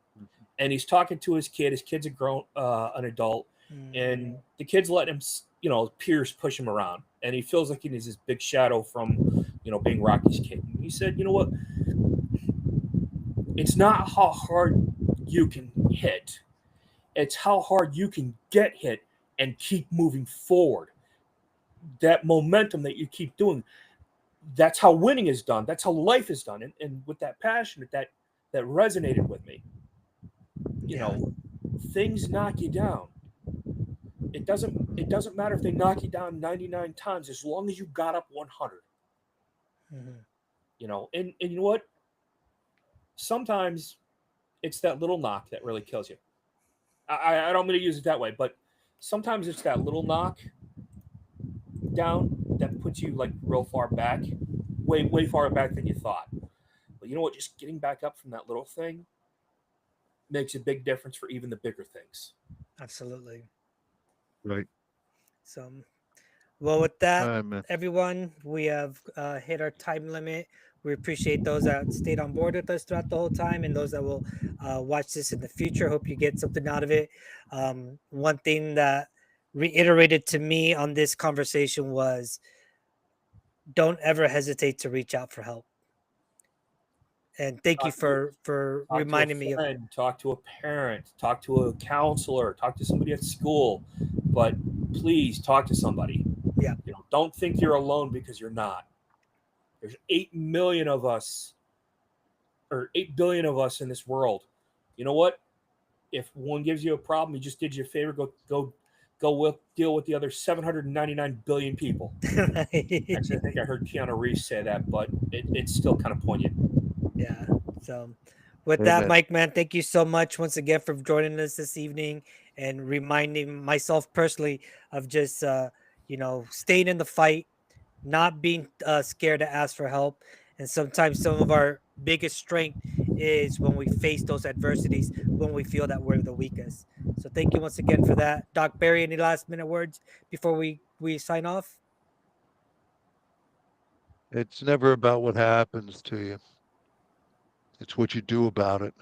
and he's talking to his kid. His kid's an adult, and the kid's letting him, peers push him around, and he feels like he's this big shadow from, being Rocky's kid. And he said, you know what? It's not how hard you can hit; it's how hard you can get hit and keep moving forward. That momentum that you keep doing. That's how winning is done. That's how life is done. And with that passion, that resonated with me. Things knock you down. It doesn't matter if they knock you down 99 times as long as you got up 100.
Mm-hmm.
And you know what? Sometimes it's that little knock that really kills you. I don't mean to use it that way, but sometimes it's that little knock down that puts you like real far back, way farther back than you thought. But you know what? Just getting back up from that little thing makes a big difference for even the bigger things.
Absolutely.
Right.
So, well, with that,
All right, man.
everyone, we have hit our time limit. We appreciate those that stayed on board with us throughout the whole time and those that will watch this in the future. Hope you get something out of it. One thing that reiterated to me on this conversation was don't ever hesitate to reach out for help. And thank you for
Talk
reminding
to
me
a
of
friend, talk to a parent, talk to a counselor, talk to somebody at school, but please talk to somebody.
Yeah.
Don't think you're alone because you're not. There's 8 million of us, or 8 billion of us in this world. You know what? If one gives you a problem, he just did you a favor. Go deal with the other 799 billion people. Actually, I think I heard Keanu Reeves say that, but it's still kind of poignant.
Yeah. So with that,
Amen.
Mike, man, thank you so much once again for joining us this evening and reminding myself personally of just staying in the fight, not being scared to ask for help. And sometimes some of our biggest strength is when we face those adversities, when we feel that we're the weakest. So thank you once again for that. Doc Barry, any last minute words before we sign off?
It's never about what happens to you. It's what you do about it.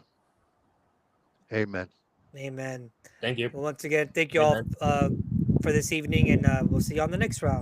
Amen.
Amen.
Thank you.
Well, once again, thank you all
Amen.
for this evening, and we'll see you on the next round.